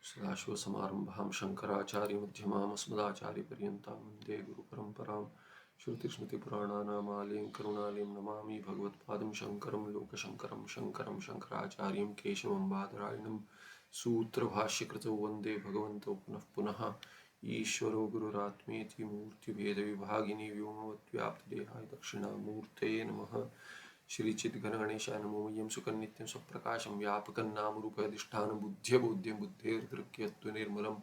सदाशिवसमारम्भां शङ्कराचार्यमध्यमाम् अस्मदाचार्यपर्यन्तां वन्दे गुरुपरम्परां श्रुतिस्मृतिपुराणानामालयं करुणालयं नमामि भगवत्पादं शङ्करं लोकशङ्करं शङ्करं शङ्कराचार्यं केशवं बादरायणं सूत्रभाष्यकृतौ वन्दे भगवन्तौ पुनः पुनः ईश्वरो गुरुरात्मेति मूर्तिभेदविभागिनी व्योमवद्व्याप्तदेहाय दक्षिणामूर्तये नमः। श्री चिद्घनगणेशाय नमो मह्यं सुखनित्यं स्वप्रकाशं व्यापकं नामरूपाधिष्ठानं बुद्ध्यबोध्यं बुद्धेर्दृक्यत्वनिर्मलम्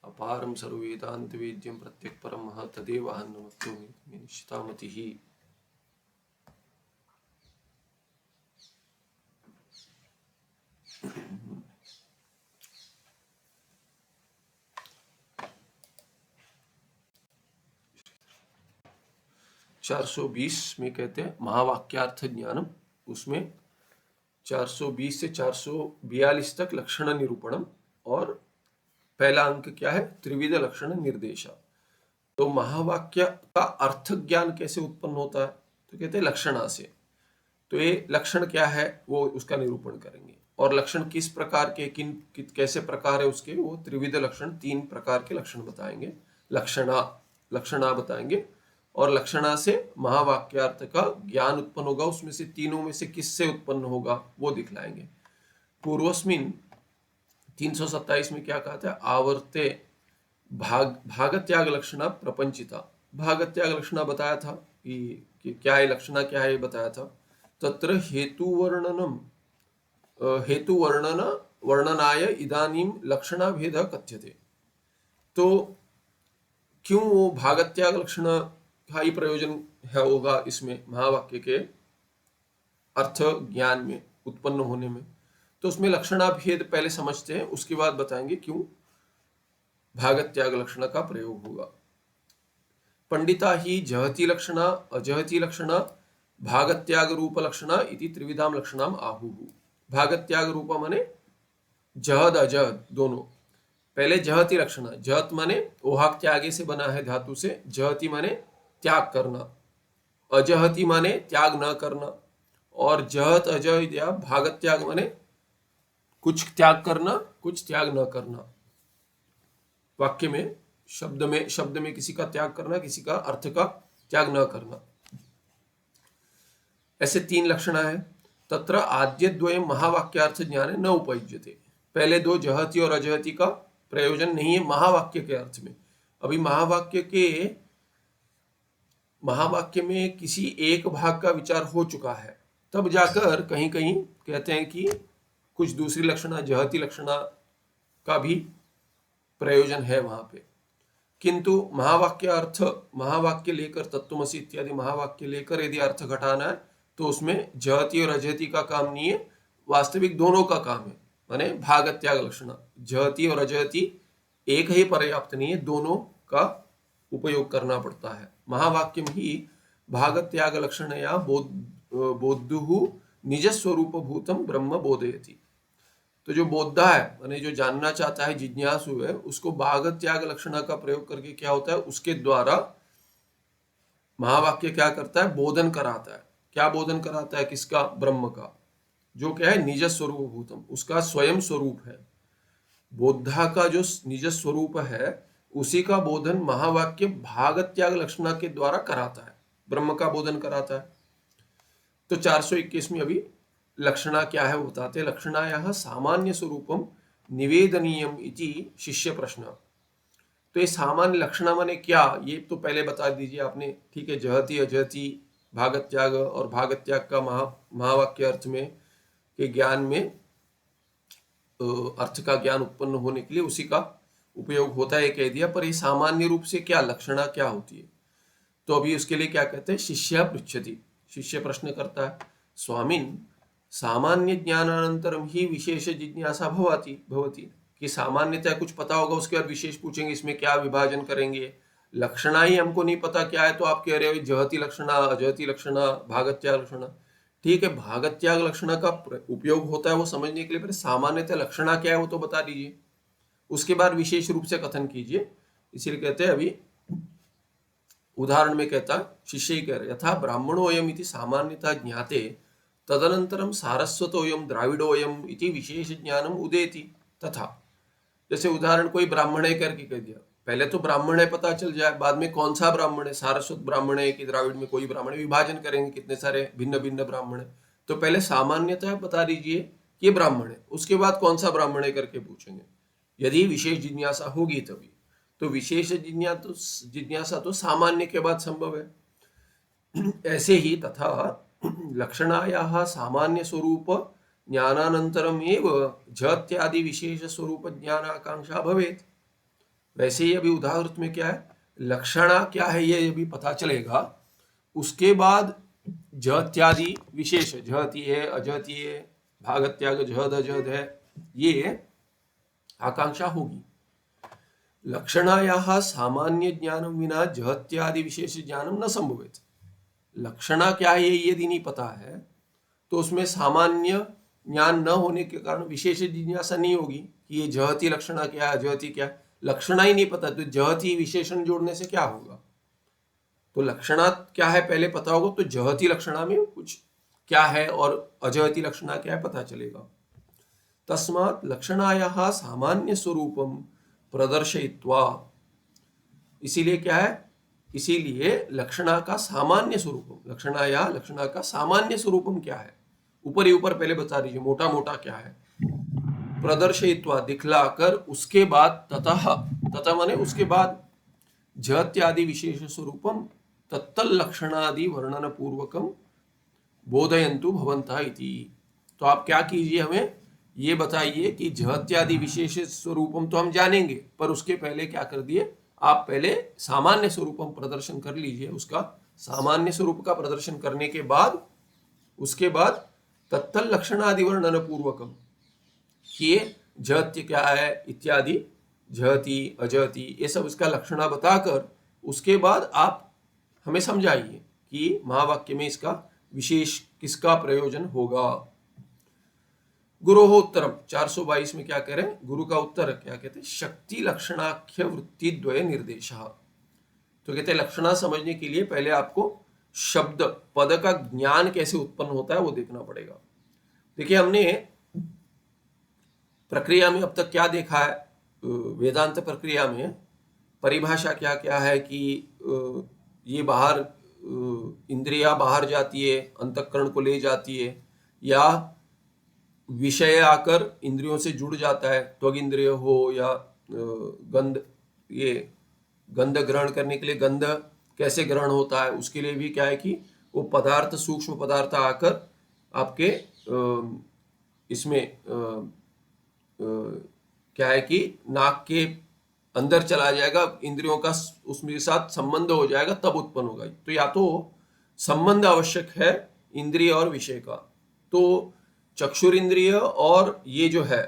अपारं सर्ववेदान्तवेद्यं प्रत्यक्परं महत्तदेवाहं नमस्तोऽमि निश्चितामतिः। 420 में कहते हैं महावाक्यार्थ ज्ञानम, उसमें 420 से 442 तक लक्षण निरूपणम और पहला अंक क्या है, त्रिविध लक्षण निर्देशा। तो महावाक्य का अर्थ ज्ञान कैसे उत्पन्न होता है, तो कहते हैं लक्षणा से। तो ये लक्षण क्या है वो उसका निरूपण करेंगे, और लक्षण किस प्रकार के कैसे प्रकार है उसके, वो त्रिविध लक्षण 3 प्रकार के लक्षण बताएंगे, लक्षणा बताएंगे। और लक्षणा से महावाक्यार्थ का ज्ञान उत्पन्न होगा, उसमें से तीनों में से किससे उत्पन्न होगा वो दिखलाएंगे। पूर्वस्मिन 327 में क्या कहा था, आवर्ते भागत्याग लक्षणा प्रपंचिता। भागत्याग लक्षणा बताया था कि क्या है लक्षणा, क्या है बताया था। तत्र वर्णनाय इदानीं लक्षणा भेद कथ्यते। तो क्यों वो भागत्याग लक्षण का ही प्रयोजन है होगा इसमें महावाक्य के अर्थ ज्ञान में उत्पन्न होने में, तो उसमें लक्षणा भेद पहले समझते हैं, उसके बाद बताएंगे क्यों भागत्याग लक्षण का प्रयोग होगा। पंडिता ही जहति लक्षणा अजहति लक्षणा भागत्याग रूप लक्षणा इति त्रिविधाम लक्षणाम आहुः। भागत्याग रूप माने जहद अजहद दोनों। पहले जहति लक्षण, जहत माने ओहाक त्यागे से बना है धातु से, जहति माने त्याग करना, अजहति माने त्याग न करना, और जहत अजहत या भागत त्याग माने कुछ त्याग करना कुछ त्याग न करना। वाक्य में शब्द में किसी का त्याग करना, किसी का अर्थ का त्याग न करना, ऐसे 3 लक्षण है। तत्र आद्यद्वयं महावाक्यार्थ ज्ञाने न उपयुज्यते। पहले 2 जहति और अजहति का प्रयोजन नहीं है महावाक्य के अर्थ में। अभी महावाक्य में किसी एक भाग का विचार हो चुका है, तब जाकर कहीं कहीं कहते हैं कि कुछ दूसरी लक्षणा, जहति लक्षणा का भी प्रयोजन है वहां पे। किंतु महावाक्य लेकर तत्त्वमसि इत्यादि महावाक्य लेकर यदि अर्थ घटाना है तो उसमें जहति और अजहति का काम नहीं है, वास्तविक दोनों का काम है। माने भागत्याग लक्षण, जहति और अजहति एक ही पर्याप्त नहीं है, दोनों का उपयोग करना पड़ता है। महावाक्यम ही भागत्याग लक्षण या बोद्धु निज स्वरूप भूतम ब्रह्म बोधयति। तो जो बोधा है माने जो जानना चाहता है, जिज्ञासु है, उसको भागत्याग लक्षण का प्रयोग करके क्या होता है, उसके द्वारा महावाक्य क्या करता है, बोधन कराता है। क्या बोधन कराता है, किसका, ब्रह्म का, जो क्या है निज स्वरूप भूतम, उसका स्वयं स्वरूप है। बोधा का जो निज स्वरूप है उसी का बोधन महावाक्य भागत्याग लक्षणा के द्वारा कराता है, ब्रह्म का बोधन कराता है। तो 421 में अभी लक्षणा क्या है वो बताते हैं। लक्षणायाः सामान्य स्वरूपम निवेदनीयम इति शिष्य प्रश्न। तो ये सामान्य लक्षणा माने क्या, ये तो पहले बता दीजिए आपने, ठीक है। जहति अजहति भागत्याग, और भागत्याग का महावाक्य अर्थ में के ज्ञान में अर्थ का ज्ञान उत्पन्न होने के लिए उसी का उपयोग होता है, कह दिया। पर ये सामान्य रूप से क्या लक्षणा क्या होती है, तो अभी उसके लिए क्या कहते हैं, शिष्य पृच्छति, शिष्य प्रश्न करता है, स्वामिन सामान्य ज्ञानानंतरम ही विशेष जिज्ञासा भवति, कि सामान्यतः कुछ पता होगा, उसके बाद विशेष पूछेंगे इसमें क्या विभाजन करेंगे। लक्षणा ही हमको नहीं पता क्या है, तो आप कह रहे हो जहति लक्षणा अजहति लक्षणा भागत्याग लक्षणा, ठीक है। भागत्याग लक्षणा का उपयोग होता है वो समझने के लिए, फिर सामान्यतः लक्षणा क्या है वो तो बता दीजिए, उसके बाद विशेष रूप से कथन कीजिए। इसीलिए कहते हैं, अभी उदाहरण में कहता शिष्य ही कह रहे, यथा ब्राह्मणोयम इति सामान्यतः ज्ञाते तदनंतरम सारस्वतोयम द्राविडोयम इति विशेष ज्ञानम उदेति, तथा जैसे उदाहरण कोई ब्राह्मण है करके कह दिया, पहले तो ब्राह्मण है पता चल जाए, बाद में कौन सा ब्राह्मण है, सारस्वत ब्राह्मण है कि द्राविड़ में कोई ब्राह्मण है, विभाजन करेंगे कितने सारे भिन्न भिन्न ब्राह्मण है, तो पहले सामान्यतः बता दीजिए कि ये ब्राह्मण है, उसके बाद कौन सा ब्राह्मण है करके पूछेंगे, यदि विशेष जिज्ञासा होगी तभी। तो विशेष जिज्ञासा तो सामान्य के बाद संभव है। ऐसे ही तथा लक्षणायाः सामान्य स्वरूप ज्ञानानंतरम एव जत्यादि विशेष स्वरूप ज्ञान आकांक्षा भवेत्। वैसे ही अभी उदाहरण में क्या है, लक्षणा क्या है ये अभी पता चलेगा, उसके बाद जत्यादि विशेष, जहती है अजहती है, भागत्याग जहद अजहद है, ये आकांक्षा होगी। लक्षणायाः सामान्य ज्ञानम विना जहत्यादि विशेष ज्ञानम न संभवेत्। लक्षणा क्या है ये यदि नहीं पता है तो उसमें सामान्य ज्ञान न होने के कारण विशेष जिज्ञासा नहीं होगी कि ये जहती लक्षणा क्या है, अजहती क्या है। लक्षणा ही नहीं पता तो जहती विशेषण जोड़ने से क्या होगा। तो लक्षणा क्या है पहले पता होगा तो जहती लक्षणा में कुछ क्या है और अजहती लक्षणा क्या है पता चलेगा। तस्मात् लक्षणायाः सामान्य स्वरूपम प्रदर्शयित्वा, इसीलिए क्या है, इसीलिए लक्षणा का सामान्य स्वरूपम, लक्षणा का सामान्य स्वरूपम क्या है, ऊपर ही ऊपर पहले बता दीजिए मोटा मोटा क्या है। प्रदर्शयित्वा दिखलाकर, उसके बाद ततः माने उसके बाद जत्यादि विशेष स्वरूपम तत्तल लक्षणादि वर्णन पूर्वकम बोधयन्तु भवन्तः इति। तो आप क्या कीजिए, हमें ये बताइए कि जहत्यादि विशेष स्वरूपम तो हम जानेंगे, पर उसके पहले क्या कर दिए, आप पहले सामान्य स्वरूपम प्रदर्शन कर लीजिए। उसका सामान्य स्वरूप का प्रदर्शन करने के बाद उसके बाद तत्तल लक्षणादि वर्णन पूर्वकम, कि जहत्य क्या है इत्यादि, जहती अजहती ये सब इसका लक्षणा बताकर उसके बाद आप हमें समझाइए कि महावाक्य में इसका विशेष किसका प्रयोजन होगा। गुरु हो उत्तरम 422 में क्या कह रहे हैं, गुरु का उत्तर क्या कहते हैं, शक्ति लक्षणाख्य वृत्ति द्वय निर्देश। तो कहते हैं लक्षणा समझने के लिए पहले आपको शब्द पद का ज्ञान कैसे उत्पन्न होता है वो देखना पड़ेगा। देखिए हमने प्रक्रिया में अब तक क्या देखा है, वेदांत प्रक्रिया में परिभाषा क्या क्या है कि ये बाहर इंद्रिया बाहर जाती है, अंतःकरण को ले जाती है, या विषय आकर इंद्रियों से जुड़ जाता है, त्वग इंद्रिय हो या गंध, ये गंध ग्रहण करने के लिए गंध कैसे ग्रहण होता है उसके लिए भी क्या है कि वो पदार्थ सूक्ष्म पदार्थ आकर आपके इसमें क्या है कि नाक के अंदर चला जाएगा, इंद्रियों का उसमें साथ संबंध हो जाएगा तब उत्पन्न होगा। तो या तो संबंध आवश्यक है इंद्रिय और विषय का, तो चक्षुर इंद्रिय और ये जो है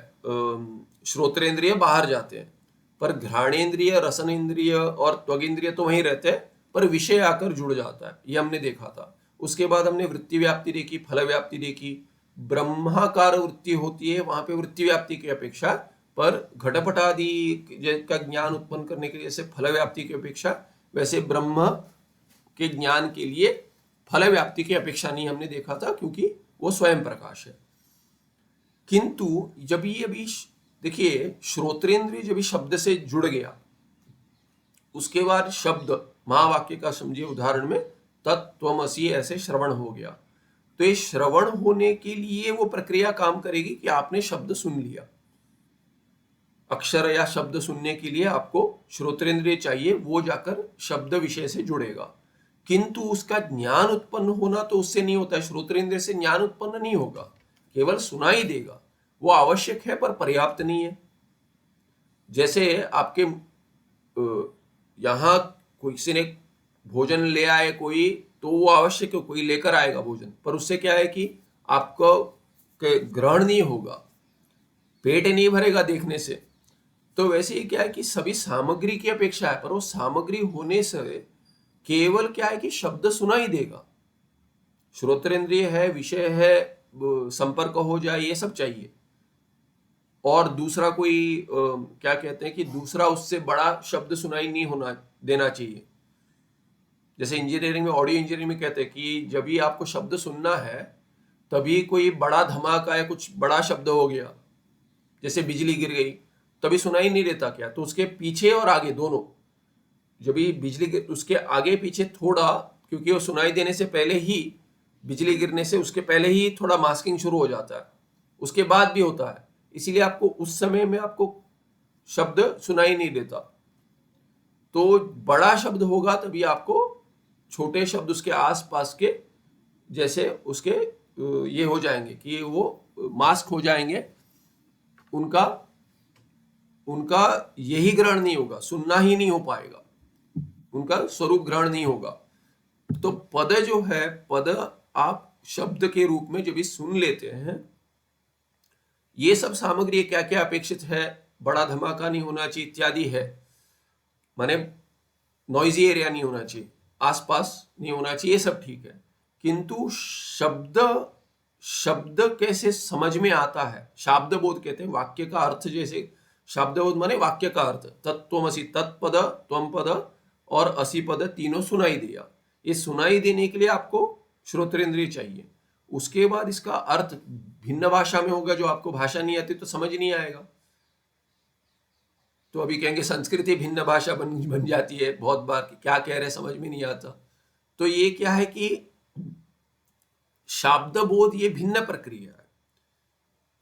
श्रोत्रेंद्रिय बाहर जाते हैं, पर घ्राणेन्द्रिय रसन इंद्रिय और त्वग इंद्रिय तो वहीं रहते हैं, पर विषय आकर जुड़ जाता है, ये हमने देखा था। उसके बाद हमने वृत्ति व्याप्ति देखी, फल व्याप्ति देखी। ब्रह्माकार वृत्ति होती है, वहां पे वृत्ति व्याप्ति की अपेक्षा, पर घटपट आदि का ज्ञान उत्पन्न करने के लिए जैसे फल व्याप्ति की अपेक्षा, वैसे ब्रह्म के ज्ञान के लिए फल व्याप्ति की अपेक्षा नहीं हमने देखा था, क्योंकि वो स्वयं प्रकाश है। किंतु जब ये अभी देखिए श्रोत्रेंद्रिय जब शब्द से जुड़ गया, उसके बाद शब्द महावाक्य का समझिए उदाहरण में तत्त्वमसि ऐसे श्रवण हो गया, तो ये श्रवण होने के लिए वो प्रक्रिया काम करेगी कि आपने शब्द सुन लिया। अक्षर या शब्द सुनने के लिए आपको श्रोत्रेंद्रिय चाहिए, वो जाकर शब्द विषय से जुड़ेगा। किंतु उसका ज्ञान उत्पन्न होना तो उससे नहीं होता है, श्रोत्रेंद्रिय से ज्ञान उत्पन्न नहीं होगा, केवल सुनाई देगा। वो आवश्यक है पर पर्याप्त नहीं है। जैसे आपके यहाँ किसी ने भोजन ले आए कोई, तो वो आवश्यक है, कोई लेकर आएगा भोजन, पर उससे क्या है कि आपको ग्रहण नहीं होगा, पेट नहीं भरेगा देखने से। तो वैसे ही क्या है कि सभी सामग्री की अपेक्षा है, पर वो सामग्री होने से केवल क्या है कि शब्द सुनाई देगा। श्रोत्रेंद्रिय है, विषय है, संपर्क हो जाए, ये सब चाहिए। और दूसरा कोई क्या कहते हैं कि दूसरा उससे बड़ा शब्द सुनाई नहीं होना देना चाहिए। जैसे इंजीनियरिंग में, ऑडियो इंजीनियरिंग में कहते हैं कि जब भी आपको शब्द सुनना है तभी कोई बड़ा धमाका या कुछ बड़ा शब्द हो गया, जैसे बिजली गिर गई, तभी सुनाई नहीं देता क्या, तो उसके पीछे और आगे दोनों, जब भी बिजली उसके आगे पीछे थोड़ा, क्योंकि वो सुनाई देने से पहले ही, बिजली गिरने से उसके पहले ही थोड़ा मास्किंग शुरू हो जाता है, उसके बाद भी होता है, इसीलिए आपको उस समय में आपको शब्द सुनाई नहीं देता। तो बड़ा शब्द होगा तभी आपको छोटे शब्द उसके आसपास के जैसे उसके ये हो जाएंगे कि वो मास्क हो जाएंगे, उनका उनका यही ग्रहण नहीं होगा, सुनना ही नहीं हो पाएगा, उनका स्वरूप ग्रहण नहीं होगा। तो पद जो है, पद आप शब्द के रूप में जब भी सुन लेते हैं, ये सब सामग्री क्या क्या अपेक्षित है, बड़ा धमाका नहीं होना चाहिए इत्यादि है, माने नॉइजी एरिया नहीं होना चाहिए, आसपास नहीं होना चाहिए, ये सब ठीक है। किंतु शब्द शब्द कैसे समझ में आता है, शाब्द बोध कहते हैं, वाक्य का अर्थ, जैसे शब्द बोध माने वाक्य का अर्थ, तत्त्वमसि, तत्पद, त्वम पद और असी पद तीनों सुनाई दिया। ये सुनाई देने के लिए आपको श्रोत्रेंद्रिय चाहिए, उसके बाद इसका अर्थ भिन्न भाषा में होगा, जो आपको भाषा नहीं आती तो समझ नहीं आएगा। तो अभी कहेंगे संस्कृति भिन्न भाषा बन जाती है बहुत बार, कि क्या कह रहे समझ में नहीं आता। तो ये क्या है कि शाब्द बोध ये भिन्न प्रक्रिया है,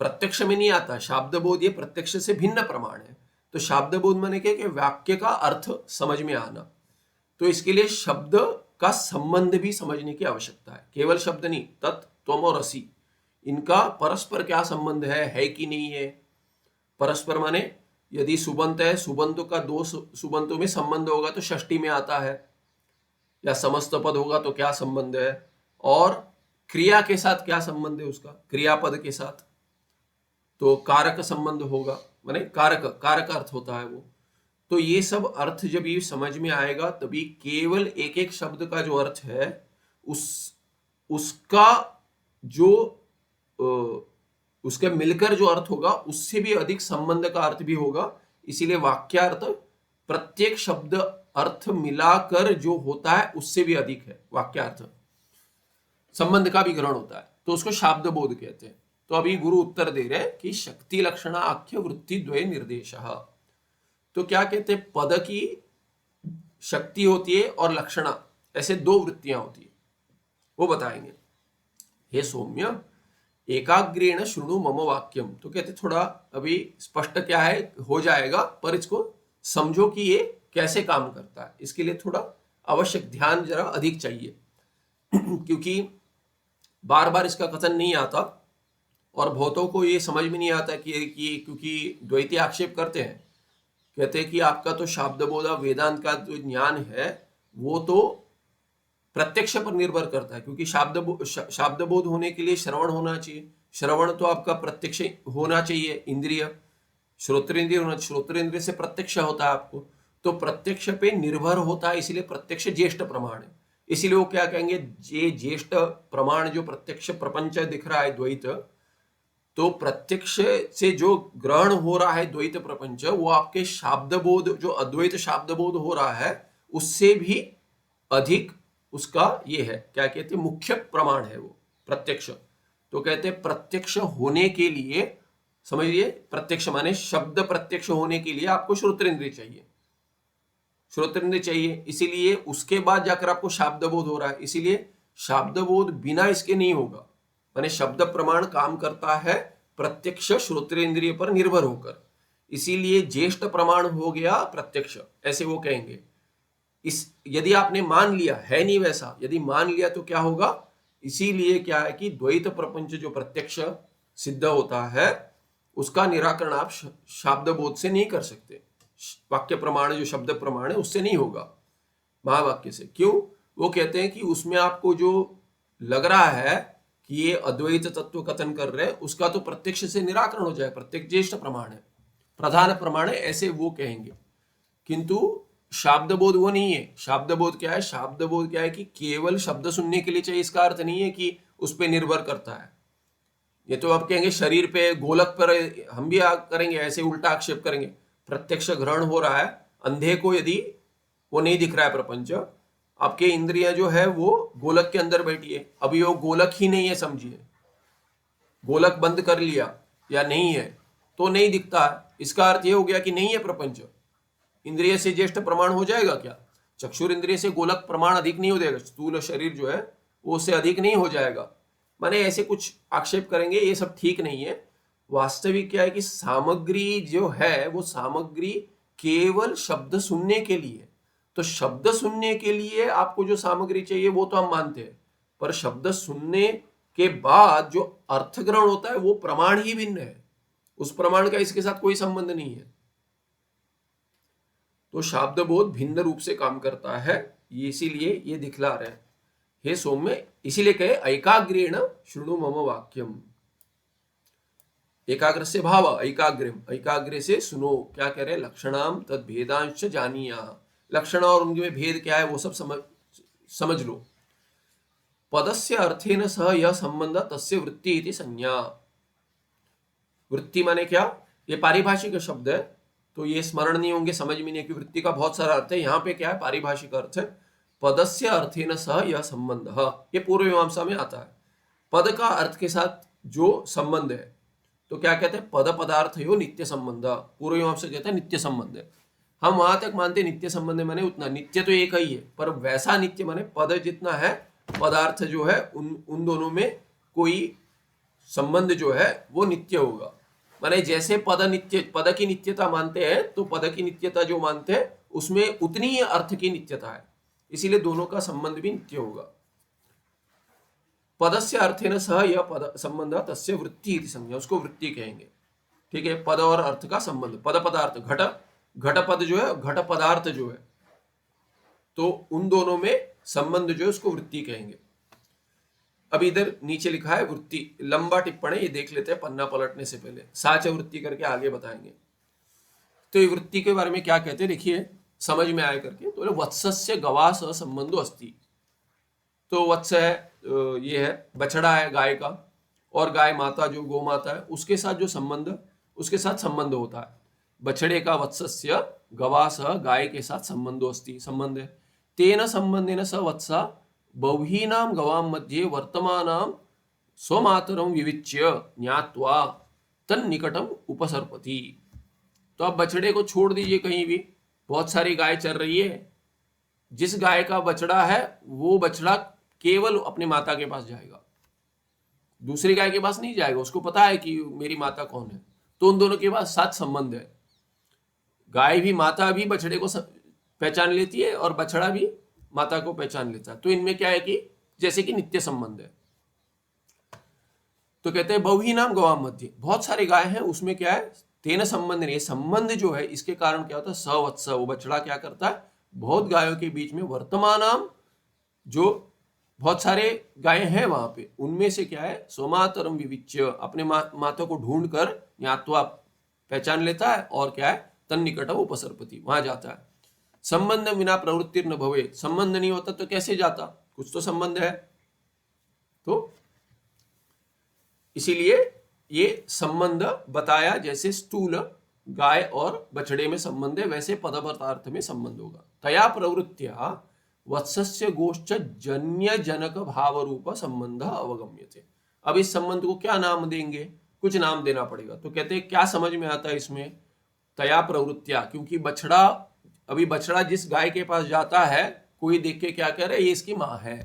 प्रत्यक्ष में नहीं आता। शाब्द बोध ये प्रत्यक्ष से भिन्न प्रमाण है। तो शाब्द बोध माने क्या कि वाक्य का अर्थ समझ में आना, तो इसके लिए शब्द का संबंध भी समझने की आवश्यकता है, केवल शब्द नहीं, तत्, त्वम और असि, इनका परस्पर क्या संबंध है कि नहीं है। परस्पर माने यदि सुबंत है, सुबंतों का दो सुबंतों में संबंध होगा तो षष्ठी में आता है, या समस्त पद होगा तो क्या संबंध है, और क्रिया के साथ क्या संबंध है उसका, क्रियापद के साथ तो कारक संबंध होगा, माने कारक, कारक अर्थ होता है वो। तो ये सब अर्थ जब ये समझ में आएगा तभी केवल एक एक शब्द का जो अर्थ है उसका जो उसके मिलकर जो अर्थ होगा उससे भी अधिक संबंध का अर्थ भी होगा। इसीलिए वाक्यार्थ प्रत्येक शब्द अर्थ मिलाकर जो होता है उससे भी अधिक है, वाक्यार्थ संबंध का भी ग्रहण होता है, तो उसको शाब्द बोध कहते हैं। तो अभी गुरु उत्तर दे रहे कि शक्ति लक्षणा आख्य वृत्ति द्वय निर्देश। तो क्या कहते हैं, पद की शक्ति होती है और लक्षणा, ऐसे दो वृत्तियां होती है, वो बताएंगे। हे सौम्य एकाग्रेण शृणु मम वाक्यम। तो कहते थोड़ा अभी स्पष्ट क्या है हो जाएगा, पर इसको समझो कि ये कैसे काम करता है, इसके लिए थोड़ा आवश्यक ध्यान जरा अधिक चाहिए क्योंकि बार बार इसका कथन नहीं आता और बहुतों को ये समझ में नहीं आता कि क्योंकि द्वैती आक्षेप करते हैं, कहते हैं कि आपका तो शाब्दबोध वेदांत का जो ज्ञान है वो तो प्रत्यक्ष पर निर्भर करता है, क्योंकि शाब्दबोध होने के लिए श्रवण होना चाहिए, श्रवण तो आपका प्रत्यक्ष होना चाहिए, इंद्रिय श्रोत्रेंद्रिय होना, श्रोत्रेंद्रिय से प्रत्यक्ष होता है आपको, तो प्रत्यक्ष पे निर्भर होता है, इसलिए प्रत्यक्ष ज्येष्ठ प्रमाण है। इसीलिए वो क्या कहेंगे, ये ज्येष्ठ प्रमाण जो प्रत्यक्ष प्रपंच दिख रहा है द्वैत, तो प्रत्यक्ष से जो ग्रहण हो रहा है द्वैत प्रपंच, वो आपके शाब्दबोध जो अद्वैत शाब्दबोध हो रहा है उससे भी अधिक उसका ये है, क्या कहते हैं, मुख्य प्रमाण है वो प्रत्यक्ष। तो कहते हैं प्रत्यक्ष होने के लिए, समझिए प्रत्यक्ष माने शब्द प्रत्यक्ष होने के लिए आपको श्रोत्रेंद्रिय चाहिए, श्रोत्रेंद्रिय चाहिए, इसीलिए उसके बाद जाकर आपको शाब्दबोध हो रहा है। इसीलिए शाब्दबोध बिना इसके नहीं होगा, माने शब्द प्रमाण काम करता है प्रत्यक्ष श्रोत्रेंद्रिय पर निर्भर होकर, इसीलिए ज्येष्ठ प्रमाण हो गया प्रत्यक्ष, ऐसे वो कहेंगे। इस यदि आपने मान लिया है नहीं वैसा, यदि मान लिया तो क्या होगा, इसीलिए क्या है कि द्वैत प्रपंच जो प्रत्यक्ष सिद्ध होता है उसका निराकरण आप शाब्दबोध से नहीं कर सकते, वाक्य प्रमाण जो शब्द प्रमाण है उससे नहीं होगा, महावाक्य से। क्यों, वो कहते हैं कि उसमें आपको जो लग रहा है कि ये अद्वैत तत्व कथन कर रहे हैं उसका तो प्रत्यक्ष से निराकरण हो जाए, प्रत्यक्ष ज्येष्ठ प्रमाण है, प्रधान प्रमाण है, ऐसे वो कहेंगे। किंतु शाब्दबोध वो नहीं है। शाब्दबोध क्या है, शाब्दबोध क्या है कि केवल शब्द सुनने के लिए चाहिए, इसका अर्थ नहीं है कि उस पर निर्भर करता है। ये तो आप कहेंगे शरीर पे गोलक पर, हम भी करेंगे ऐसे उल्टा आक्षेप करेंगे, प्रत्यक्ष ग्रहण हो रहा है, अंधे को यदि वो नहीं दिख रहा है प्रपंच, आपके इंद्रियां जो है वो गोलक के अंदर बैठी है, अभी वो गोलक ही नहीं है, समझिए गोलक बंद कर लिया या नहीं है तो नहीं दिखता है, इसका अर्थ ये हो गया कि नहीं है प्रपंच। इंद्रिय से ज्येष्ठ प्रमाण हो जाएगा क्या? चक्षुर इंद्रिय से गोलक प्रमाण अधिक नहीं हो जाएगा, स्थूल शरीर जो है वो उससे अधिक नहीं हो जाएगा। माने ऐसे कुछ आक्षेप करेंगे, ये सब ठीक नहीं है। वास्तविक क्या है कि सामग्री जो है वो सामग्री केवल शब्द सुनने के लिए। तो शब्द सुनने के लिए आपको जो सामग्री चाहिए वो तो हम मानते हैं, पर शब्द सुनने के बाद जो अर्थ ग्रहण होता है वो प्रमाण ही भिन्न है। उस प्रमाण का इसके साथ कोई संबंध नहीं है। तो शाब्द बोध भिन्न रूप से काम करता है, ये इसीलिए ये दिखला रहे हैं। हे सौम्य, इसीलिए कहे एकाग्रेण शृणु मम वाक्यम। एकाग्र से भाव एकाग्रम, एकाग्र से सुनो। क्या कह रहे हैं? लक्षणाम तद भेदांश जानिया। लक्षण और उनके भेद क्या है वो सब समझ लो। पदस्य अर्थेन सह यह संबंध तस्य वृत्ति इति संज्ञा। वृत्ति माने क्या? ये पारिभाषिक शब्द है, तो ये स्मरण नहीं होंगे, समझ में नहीं कि वृत्ति का बहुत सारा अर्थ है। यहाँ पे क्या है? पारिभाषिक अर्थ है। पदस्य अर्थेन सह यह संबंध, ये पूर्व मीमांसा में आता है। पद का अर्थ के साथ जो संबंध है, तो क्या कहते हैं? पद पदार्थ यो नित्य संबंध। पूर्व मीमांसा कहते हैं नित्य संबंध है। हम वहां तक मानते नित्य संबंध माने उतना, नित्य तो एक ही है, पर वैसा नित्य माने पद जितना है पदार्थ जो है उन दोनों में कोई संबंध जो है वो नित्य होगा। माने जैसे पद नित्य, पद की नित्यता मानते हैं, तो पद की नित्यता जो मानते हैं उसमें उतनी ही अर्थ की नित्यता है, इसीलिए दोनों का संबंध भी नित्य होगा। पदस्य अर्थेन सह यह पद संबंध तस्य वृत्ति इति संज्ञा, उसको वृत्ति कहेंगे। ठीक है, पद और अर्थ का संबंध। पद पदार्थ, घट पद जो है, घट पदार्थ जो है, तो उन दोनों में संबंध जो है उसको वृत्ति कहेंगे। अब इधर नीचे लिखा है वृत्ति, लंबा टिप्पणी, ये देख लेते हैं पन्ना पलटने से पहले। साच वृत्ति करके आगे बताएंगे। तो ये वृत्ति के बारे में क्या कहते हैं देखिए, समझ में आए करके। तो वत्सस्य गवास संबंधो अस्ति। तो वत्स है, ये है बछड़ा है गाय का, और गाय माता जो गौ माता है उसके साथ जो संबंध, उसके साथ संबंध होता है। बछड़े का वत्सस्य गवास, गाय के साथ संबंधो अस्ति, संबंध है। तेन संबंधेन स वत्सा बहुहीनां गवां मध्ये वर्तमानां स्वमातरं विविच्य ज्ञात्वा तन्निकटम उपसर्पति। तो आप बछड़े को छोड़ दीजिए कहीं भी, बहुत सारी गाय चल रही है, जिस गाय का बछड़ा है वो बछड़ा केवल अपने माता के पास जाएगा, दूसरी गाय के पास नहीं जाएगा। उसको पता है कि मेरी माता कौन है, तो उन दोनों के पास साथ संबंध है। गाय भी, माता भी बछड़े को पहचान लेती है और बछड़ा भी माता को पहचान लेता है। तो इनमें क्या है कि जैसे कि नित्य संबंध है। तो कहते हैं बहुहीनाम गवाम मध्य, बहुत सारे गाय हैं, उसमें क्या है? तेन संबंध नहीं, संबंध जो है इसके कारण क्या होता है? सवत्स, वो बछड़ा क्या करता है? बहुत गायों के बीच में वर्तमानाम, जो बहुत सारे गायें हैं वहां पे, उनमें से क्या है? सोमातरम विविच्य, अपने माता को ढूंढ कर ज्ञात्वा पहचान लेता है, और क्या है? तन्निकटम उपसर्पति, वहां जाता है। संबंध बिना प्रवृत्ति न भवे, संबंध नहीं होता तो कैसे जाता? कुछ तो संबंध है। तो इसीलिए ये संबंध बताया, जैसे स्थूल गाय और बछड़े में संबंध है, वैसे पद पदार्थ में संबंध होगा। तया प्रवृत्त्या वत्सस्य गोश्च जन्य जनक भाव रूप संबंध अवगम्यते। अब इस संबंध को क्या नाम देंगे? कुछ नाम देना पड़ेगा। तो कहते हैं क्या समझ में आता है इसमें? तया प्रवृत्त्या, क्योंकि बछड़ा, अभी बछड़ा जिस गाय के पास जाता है, कोई देख के क्या कह रहा है? ये इसकी मां है।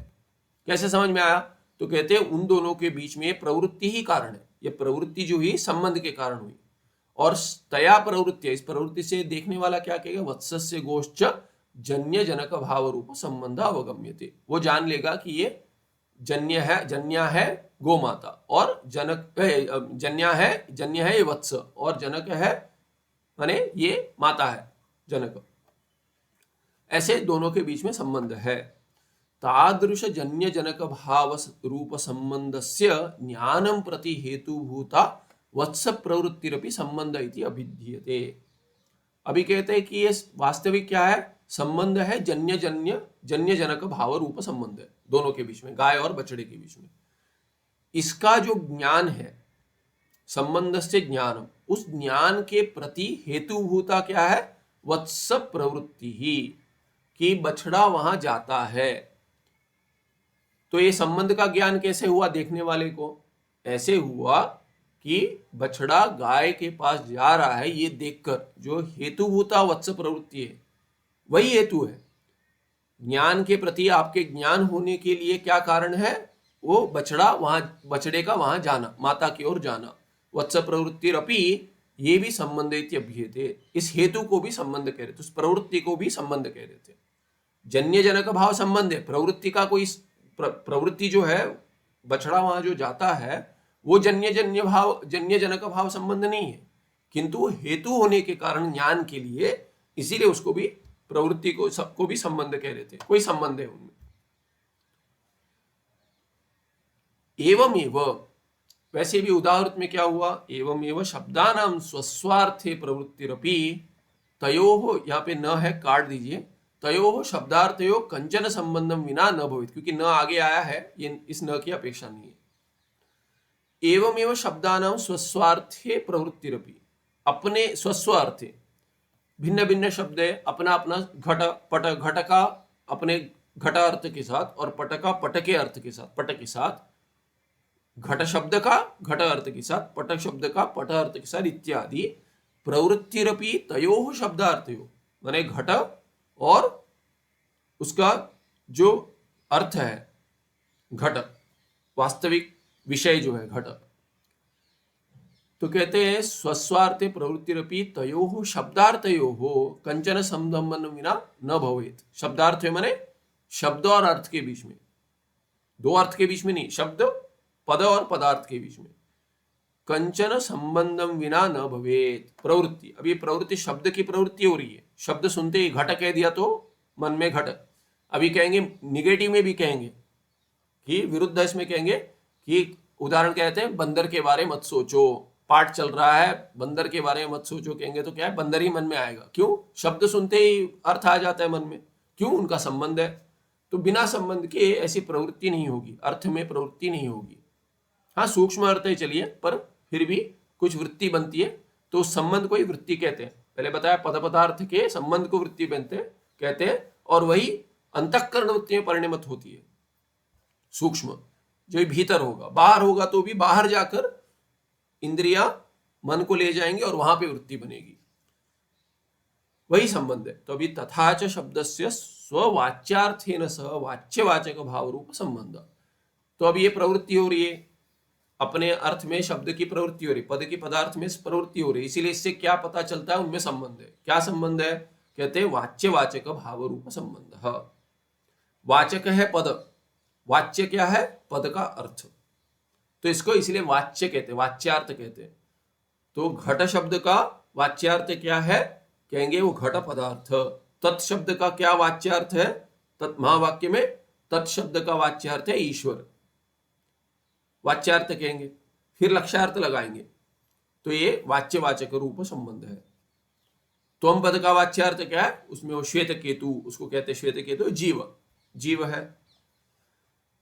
कैसे समझ में आया? तो कहते हैं उन दोनों के बीच में प्रवृत्ति ही कारण है। ये प्रवृत्ति जो हुई संबंध के कारण हुई। और तया प्रवृत्ति, इस प्रवृत्ति से देखने वाला क्या कहेगा? वत्सस्य गोश्च जन्य जनक भाव रूप संबंध अवगम्यते, वो जान लेगा कि ये जन्य है, जन्या है गो माता, और जनक जन्य है ये वत्स, और जनक है माने ये माता है जनक। ऐसे दोनों के बीच में संबंध है। तादृश जन्य जनक भाव रूप संबंधस्य ज्ञानम प्रति हेतुभूता वत्स प्रवृत्तिरपि संबंध इति अभिधीयते। अभी कहते हैं कि ये वास्तविक क्या है? संबंध है जन्य जनक भाव रूप संबंध है दोनों के बीच में, गाय और बछड़े के बीच में। इसका जो ज्ञान है, संबंध से ज्ञान, उस ज्ञान के प्रति हेतुभूता क्या है? वत्स प्रवृत्ति ही, कि बछड़ा वहां जाता है। तो ये संबंध का ज्ञान कैसे हुआ देखने वाले को? ऐसे हुआ कि बछड़ा गाय के पास जा रहा है ये देखकर जो हेतुभूता वत्स प्रवृत्ति है वही हेतु है। ज्ञान के प्रति आपके ज्ञान होने के लिए क्या कारण है? वो बछड़े का वहां जाना, माता की ओर जाना। वत्स प्रवृत्तिरपि ये भी संबंध अभ्येते, इस हेतु को भी संबंध कह रहे थे, उस प्रवृत्ति को भी संबंध कह रहे थे। जन्य जनक भाव संबंध है, प्रवृत्ति का कोई प्रवृत्ति जो है बछड़ा वहां जो जाता है वो जन्य जनक भाव संबंध नहीं है, किंतु हेतु होने के कारण ज्ञान के लिए, इसीलिए उसको भी प्रवृत्ति को सबको भी संबंध कह रहे थे, कोई संबंध है उनमें। एवं एवं, वैसे भी उदाहरण में क्या हुआ? एवं एवं शब्दानाम स्वस्वार्थे प्रवृत्तिरपि तयोः, यहाँ पे न है काट दीजिए, तयोः शब्दार्थयो कंचन संबंधम विना न भवेत्, क्योंकि न आगे आया है, ये इस न की अपेक्षा नहीं है। एवं एवं शब्दानाम स्वस्वार्थे प्रवृत्तिरपि, अपने स्वस्वार्थे भिन्न भिन्न शब्द है, अपना अपना घट पट, घट का अपने घट अर्थ के साथ और पट का पट के अर्थ के साथ, पट के साथ, घट शब्द का घट अर्थ के साथ, पट शब्द का पट अर्थ के साथ इत्यादि। प्रवृत्तिरपि तयोः शब्दार्थयो, माने घट और उसका जो अर्थ है, घट वास्तविक विषय जो है घट, तो कहते हैं स्वस्वार्थे प्रवृत्तिरपि तयोः शब्दार्थयोः कंचन संबंध विना न भवेत्। शब्दार्थ माने शब्द और अर्थ के बीच में, दो अर्थ के बीच में नहीं, शब्द पद और पदार्थ के बीच में कंचन संबंधम विना न भवेत्। प्रवृत्ति, अभी प्रवृत्ति शब्द की प्रवृत्ति हो रही है, शब्द सुनते ही घट कह दिया तो मन में घट। अभी कहेंगे निगेटिव में भी कहेंगे कि विरुद्ध इसमें कहेंगे कि उदाहरण कहते हैं बंदर के बारे मत सोचो, पाठ चल रहा है बंदर के बारे में मत सोचो, कहेंगे तो क्या है, बंदर ही मन में आएगा। क्यों? शब्द सुनते ही अर्थ आ जाता है मन में, क्यों? उनका संबंध है। तो बिना संबंध के ऐसी प्रवृत्ति नहीं होगी, अर्थ में प्रवृत्ति नहीं होगी। हाँ, सूक्ष्म अर्थ है चलिए, पर फिर भी कुछ वृत्ति बनती है, तो उस संबंध को ही वृत्ति कहते हैं। पहले बताया पद पदार्थ के संबंध को वृत्ति बनते कहते हैं, और वही अंतःकरण वृत्ति में परिणमित होती है। सूक्ष्म जो भीतर होगा, बाहर होगा तो भी बाहर जाकर इंद्रिया मन को ले जाएंगे और वहां पे वृत्ति बनेगी, वही संबंध है। तो अभी तथाच शब्दस्य स्ववाच्यार्थेन सह वाच्यवाचक भाव रूप संबंध। तो अब ये प्रवृत्ति हो रही है, अपने अर्थ में शब्द की प्रवृत्ति हो रही, पद की पदार्थ में प्रवृत्ति हो रही, इसीलिए इससे क्या पता चलता है, उनमें संबंध है। क्या संबंध है? कहते हैं वाच्यवाचक भाव रूप संबंध। वाचक है पद, वाच्य क्या है? पद का अर्थ, तो इसको इसलिए वाच्य कहते हैं, वाच्यार्थ कहते हैं। तो घट शब्द का वाच्यार्थ क्या है? कहेंगे वो घट पदार्थ। तत्शब्द का क्या वाच्यार्थ है? महावाक्य में तत्शब्द का वाच्यार्थ है ईश्वर, वाच्यार्थ कहेंगे। फिर लक्ष्यार्थ लगाएंगे, तो ये वाच्यवाचक रूप संबंध है। त्वम पद का वाच्यार्थ क्या है? उसमें वो श्वेत केतु, उसको कहते हैं श्वेत केतु, जीव है।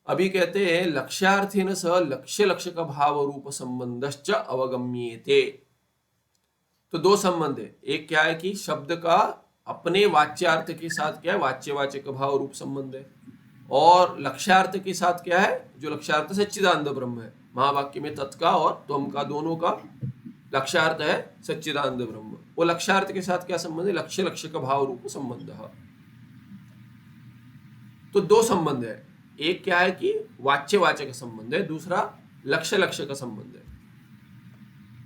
अभी कहते हैं लक्ष्यार्थेन सह लक्ष्य लक्षक भाव रूप संबंधश्च अवगम्येते। तो दो संबंध है, एक क्या है कि शब्द का अपने वाच्यार्थ के साथ क्या है, वाच्यवाचक भाव रूप संबंध है, और लक्ष्यार्थ के साथ क्या है, जो लक्ष्यार्थ सच्चिदानंद ब्रह्म है। महावाक्य में तत् का और त्वम का दोनों का लक्ष्यार्थ है सच्चिदानंद ब्रह्म। वो लक्ष्यार्थ के साथ क्या संबंध है? लक्ष्य लक्षक भाव रूप संबंध। तो दो संबंध है, एक क्या है कि वाच्यवाचक संबंध है, दूसरा लक्ष्य लक्ष्य का संबंध है।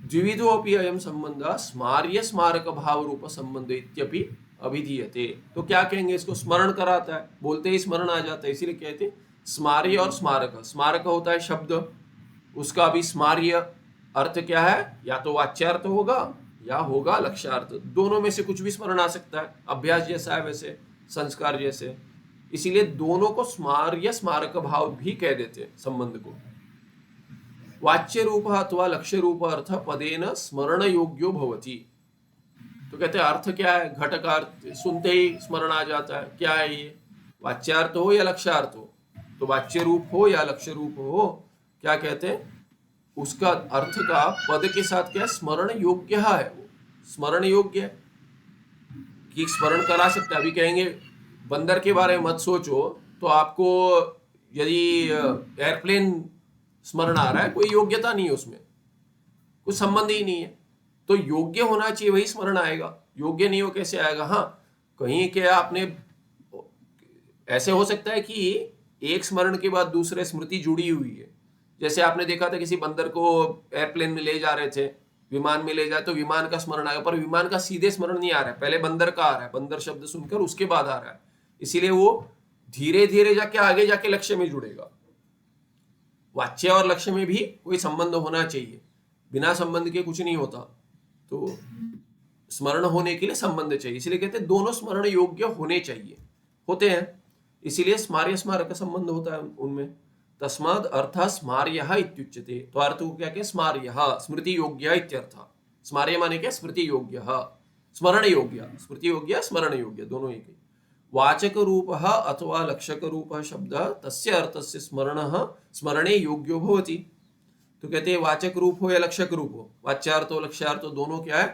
द्विविधोऽपि अयं संबंध स्मार्य स्मारक भाव रूप संबंध इत्यपि अभिधीयते। तो क्या कहेंगे, इसको स्मरण कराता है, बोलते ही स्मरण आ जाता है, इसीलिए कहते हैं स्मार्य और स्मारक। स्मारक होता है शब्द, उसका भी स्मार्य अर्थ क्या है, या तो वाच्यार्थ होगा या होगा लक्ष्यार्थ, दोनों में से कुछ भी स्मरण आ सकता है। अभ्यास जैसा है वैसे संस्कार जैसे, इसीलिए दोनों को स्मार्य स्मारक भाव भी कह देते हैं संबंध को। वाच्य रूप अथवा लक्ष्य रूप अर्थ पदेन स्मरण योग्यो भवति। तो कहते हैं अर्थ क्या है, घट का अर्थ सुनते ही स्मरण आ जाता है, क्या है ये, वाच्यार्थ हो या लक्ष्यार्थ हो, तो वाच्य रूप हो या लक्ष्य रूप हो, क्या कहते हैं उसका अर्थ का पद के साथ क्या स्मरण योग्य है, वो स्मरण योग्य है कि स्मरण करा सकता है। अभी कहेंगे बंदर के बारे में मत सोचो, तो आपको यदि एयरप्लेन स्मरण आ रहा है, कोई योग्यता नहीं है उसमें, कुछ संबंध ही नहीं है। तो योग्य होना चाहिए, वही स्मरण आएगा। योग्य नहीं हो कैसे आएगा? हाँ, कहीं क्या आपने, ऐसे हो सकता है कि एक स्मरण के बाद दूसरे स्मृति जुड़ी हुई है। जैसे आपने देखा था किसी बंदर को एयरप्लेन में ले जा रहे थे, विमान में ले जाए तो विमान का स्मरण आएगा, पर विमान का सीधे स्मरण नहीं आ रहा है, पहले बंदर का आ रहा है, बंदर शब्द सुनकर उसके बाद आ रहा है। इसीलिए वो धीरे धीरे जाके आगे जाके लक्ष्य में जुड़ेगा। वाच्य और लक्ष्य में भी कोई संबंध होना चाहिए, बिना संबंध के कुछ नहीं होता। तो स्मरण होने के लिए संबंध चाहिए, इसलिए कहते हैं दोनों स्मरण योग्य होने चाहिए, होते हैं। इसीलिए स्मार्य स्मारक संबंध होता है उनमें। तस्माद अर्थ स्मार्यः इत्युच्यते। तो अर्थ को क्या कहते हैं? स्मार्यः, स्मृति योग्य इत्यर्थ। स्मार्य माने क्या? स्मृति योग्य, स्मरण योग्य। स्मृति योग्य, स्मरण योग्य, दोनों एक ही। वाचक रूप अथवा लक्षक रूप शब्द तस्य अर्थस्य स्मरणे योग्यो भवति। तो कहते हैं वाचक रूप हो या लक्षक रूप हो, वाच्यार्थ हो लक्ष्यार्थ हो, दोनों क्या है?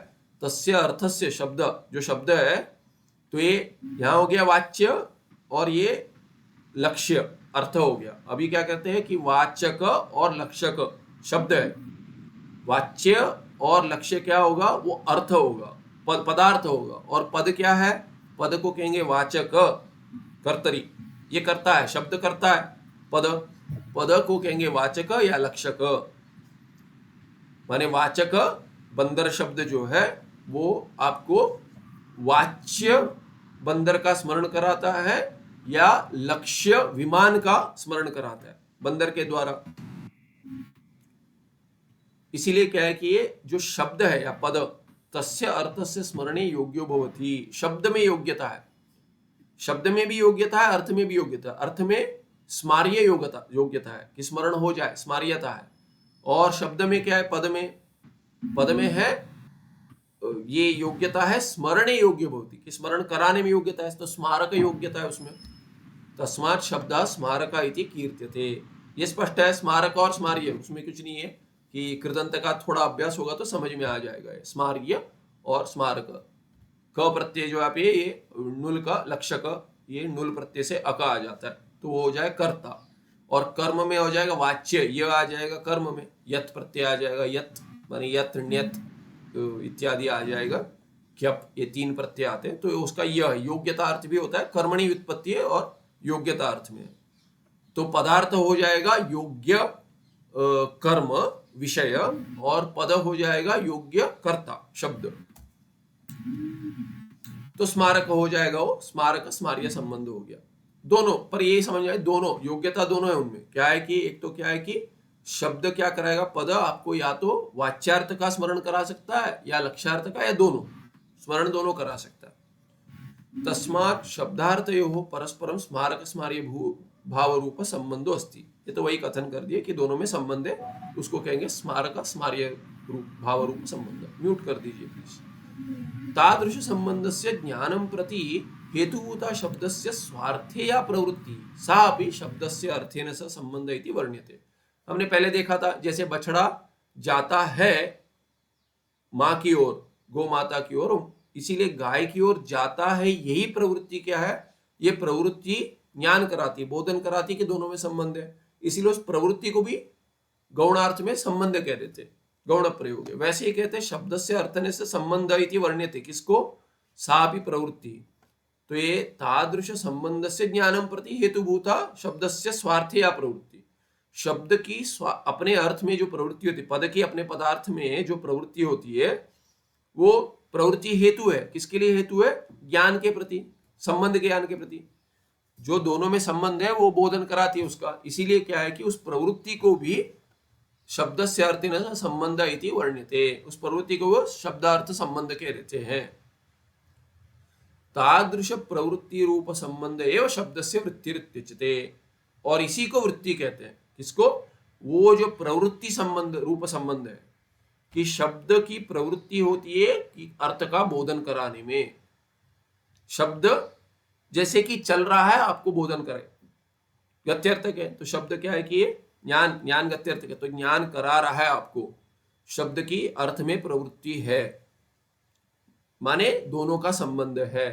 तस्य अर्थस्य शब्द, जो शब्द है, तो ये यहां हो गया वाच्य और ये लक्ष्य अर्थ हो गया। अभी क्या कहते हैं कि वाचक और लक्षक शब्द है, वाच्य और लक्ष्य क्या होगा? वो अर्थ होगा, पदार्थ होगा। और पद क्या है? पद को कहेंगे वाचक, कर्तरी, ये करता है, शब्द करता है। पद को कहेंगे वाचक या लक्षक। माने वाचक बंदर शब्द जो है वो आपको वाच्य बंदर का स्मरण कराता है या लक्ष्य विमान का स्मरण कराता है बंदर के द्वारा। इसीलिए क्या है कि ये जो शब्द है या पद, तस्य अर्थस्य स्मरणे योग्यो भवति। शब्द में योग्यता है, शब्द में भी योग्यता है, अर्थ में भी योग्यता है। अर्थ में स्मार्य योग्यता है कि स्मरण हो जाए, स्मार्यता है। और शब्द में क्या है? पद में है ये योग्यता है स्मरणे योग्य भवति, कि स्मरण कराने में योग्यता है, तो स्मारक योग्यता है उसमें। तस्मात् शब्द स्मारक इति कीर्त्यते। ये स्पष्ट है, स्मारक और स्मार्य, उसमें कुछ नहीं है कि कृदंत का थोड़ा अभ्यास होगा तो समझ में आ जाएगा। स्मार्य और स्मारक, क प्रत्यय जो आप ये नुल का लक्षक, ये नुल प्रत्यय से अका आ जाता है तो वो हो जाए कर्ता। और कर्म में हो जाएगा वाच्य, ये आ जाएगा कर्म में। यत प्रत्यय आ जाएगा, यत माने यत, ण्यत इत्यादि आ जाएगा, क्यप, ये तीन प्रत्यय आते हैं। तो उसका यह योग्यता अर्थ भी होता है, कर्मणि व्युत्पत्ति है और योग्यता अर्थ में। तो पदार्थ हो जाएगा योग्य कर्म विषय, और पद हो जाएगा योग्य कर्ता शब्द। तो स्मारक हो जाएगा वो स्मारक स्मार्य संबंध हो गया दोनों। पर ये समझ आए, दोनों योग्यता दोनों है उनमें। क्या है कि एक तो क्या है कि शब्द क्या कराएगा? पद आपको या तो वाच्यार्थ का स्मरण करा सकता है या लक्ष्यार्थ का, या दोनों स्मरण दोनों करा सकता है। तस्मात् शब्दार्थयोः परस्परम स्मारक स्मार्य भाव रूप संबंधो अस्ति। ये तो वही कथन कर दिए कि दोनों में संबंध है, उसको कहेंगे स्मारक स्मार्य भाव रूप संबंध। म्यूट कर दीजिए प्लीज। तादृश संबंधस्य ज्ञानं प्रति हेतुभूता शब्दस्य स्वार्थे या प्रवृत्ति सा अपि शब्दस्य अर्थेन स संबंध इति वर्ण्यते। हमने पहले देखा था, जैसे बछड़ा जाता है माँ की ओर, गौ माता की ओर, इसीलिए गाय की ओर जाता है। यही प्रवृत्ति क्या है? ये प्रवृत्ति ज्ञान कराती है, बोधन कराती है कि दोनों में संबंध है। इसीलिए उस प्रवृत्ति को भी गौणार्थ में संबंध कह देते, गौण प्रयोग है। वैसे ही कहते हैं शब्द से अर्थने से संबंध इति वर्ण्यते, किसको? सा भी प्रवृत्ति। तो ये तादृश संबंध से ज्ञानम प्रति हेतुभूता शब्द से स्वार्थे या प्रवृत्ति। शब्द की अपने अर्थ में जो प्रवृत्ति होती है, पद की अपने पदार्थ में जो प्रवृत्ति होती है, वो प्रवृत्ति हेतु है। किसके लिए हेतु है? ज्ञान के प्रति, संबंध ज्ञान के प्रति। जो दोनों में संबंध है वो बोधन कराती है उसका। इसीलिए क्या है कि उस प्रवृत्ति को भी शब्द से अर्थेन संबंध इति वर्ण्यते, उस प्रवृत्ति को वो शब्दार्थ संबंध कह देते हैं। तादृश प्रवृत्ति रूप संबंध एवं शब्द से वृत्तिरित्युच्यते। और इसी को वृत्ति कहते हैं। किसको? वो जो प्रवृत्ति संबंध रूप संबंध है, कि शब्द की प्रवृत्ति होती है कि अर्थ का बोधन कराने में। शब्द जैसे कि चल रहा है, आपको बोधन करे, गत्यर्थक है। तो शब्द क्या है कि ये ज्ञान गत्यर्थक है, तो ज्ञान करा रहा है आपको। शब्द की अर्थ में प्रवृत्ति है, माने दोनों का संबंध है।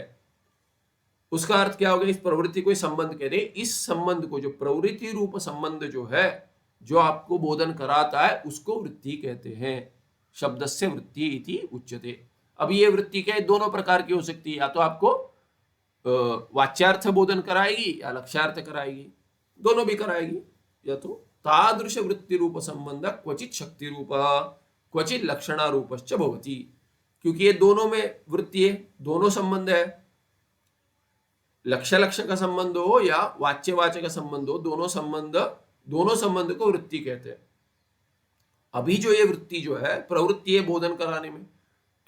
उसका अर्थ क्या होगा? इस प्रवृत्ति को संबंध कह दे। इस संबंध को, जो प्रवृत्ति रूप संबंध जो है, जो आपको बोधन कराता है, उसको वृत्ति कहते हैं। शब्दस्य वृत्ति इति उच्यते। अब ये वृत्ति क्या है, दोनों प्रकार की हो सकती है, या तो आपको वाच्यार्थ बोधन कराएगी या लक्ष्यार्थ कराएगी, दोनों भी कराएगी। या तो तादृश वृत्ति रूप संबंध क्वचित शक्ति रूप क्वचित लक्षणा रूपश्च भवति, क्योंकि ये दोनों में वृत्ति है, दोनों संबंध है, लक्ष्य लक्ष्य का संबंध हो या वाच्य वाच्य का संबंध हो, दोनों संबंध को वृत्ति कहते हैं। अभी जो ये वृत्ति जो है प्रवृत्ति है बोधन कराने में,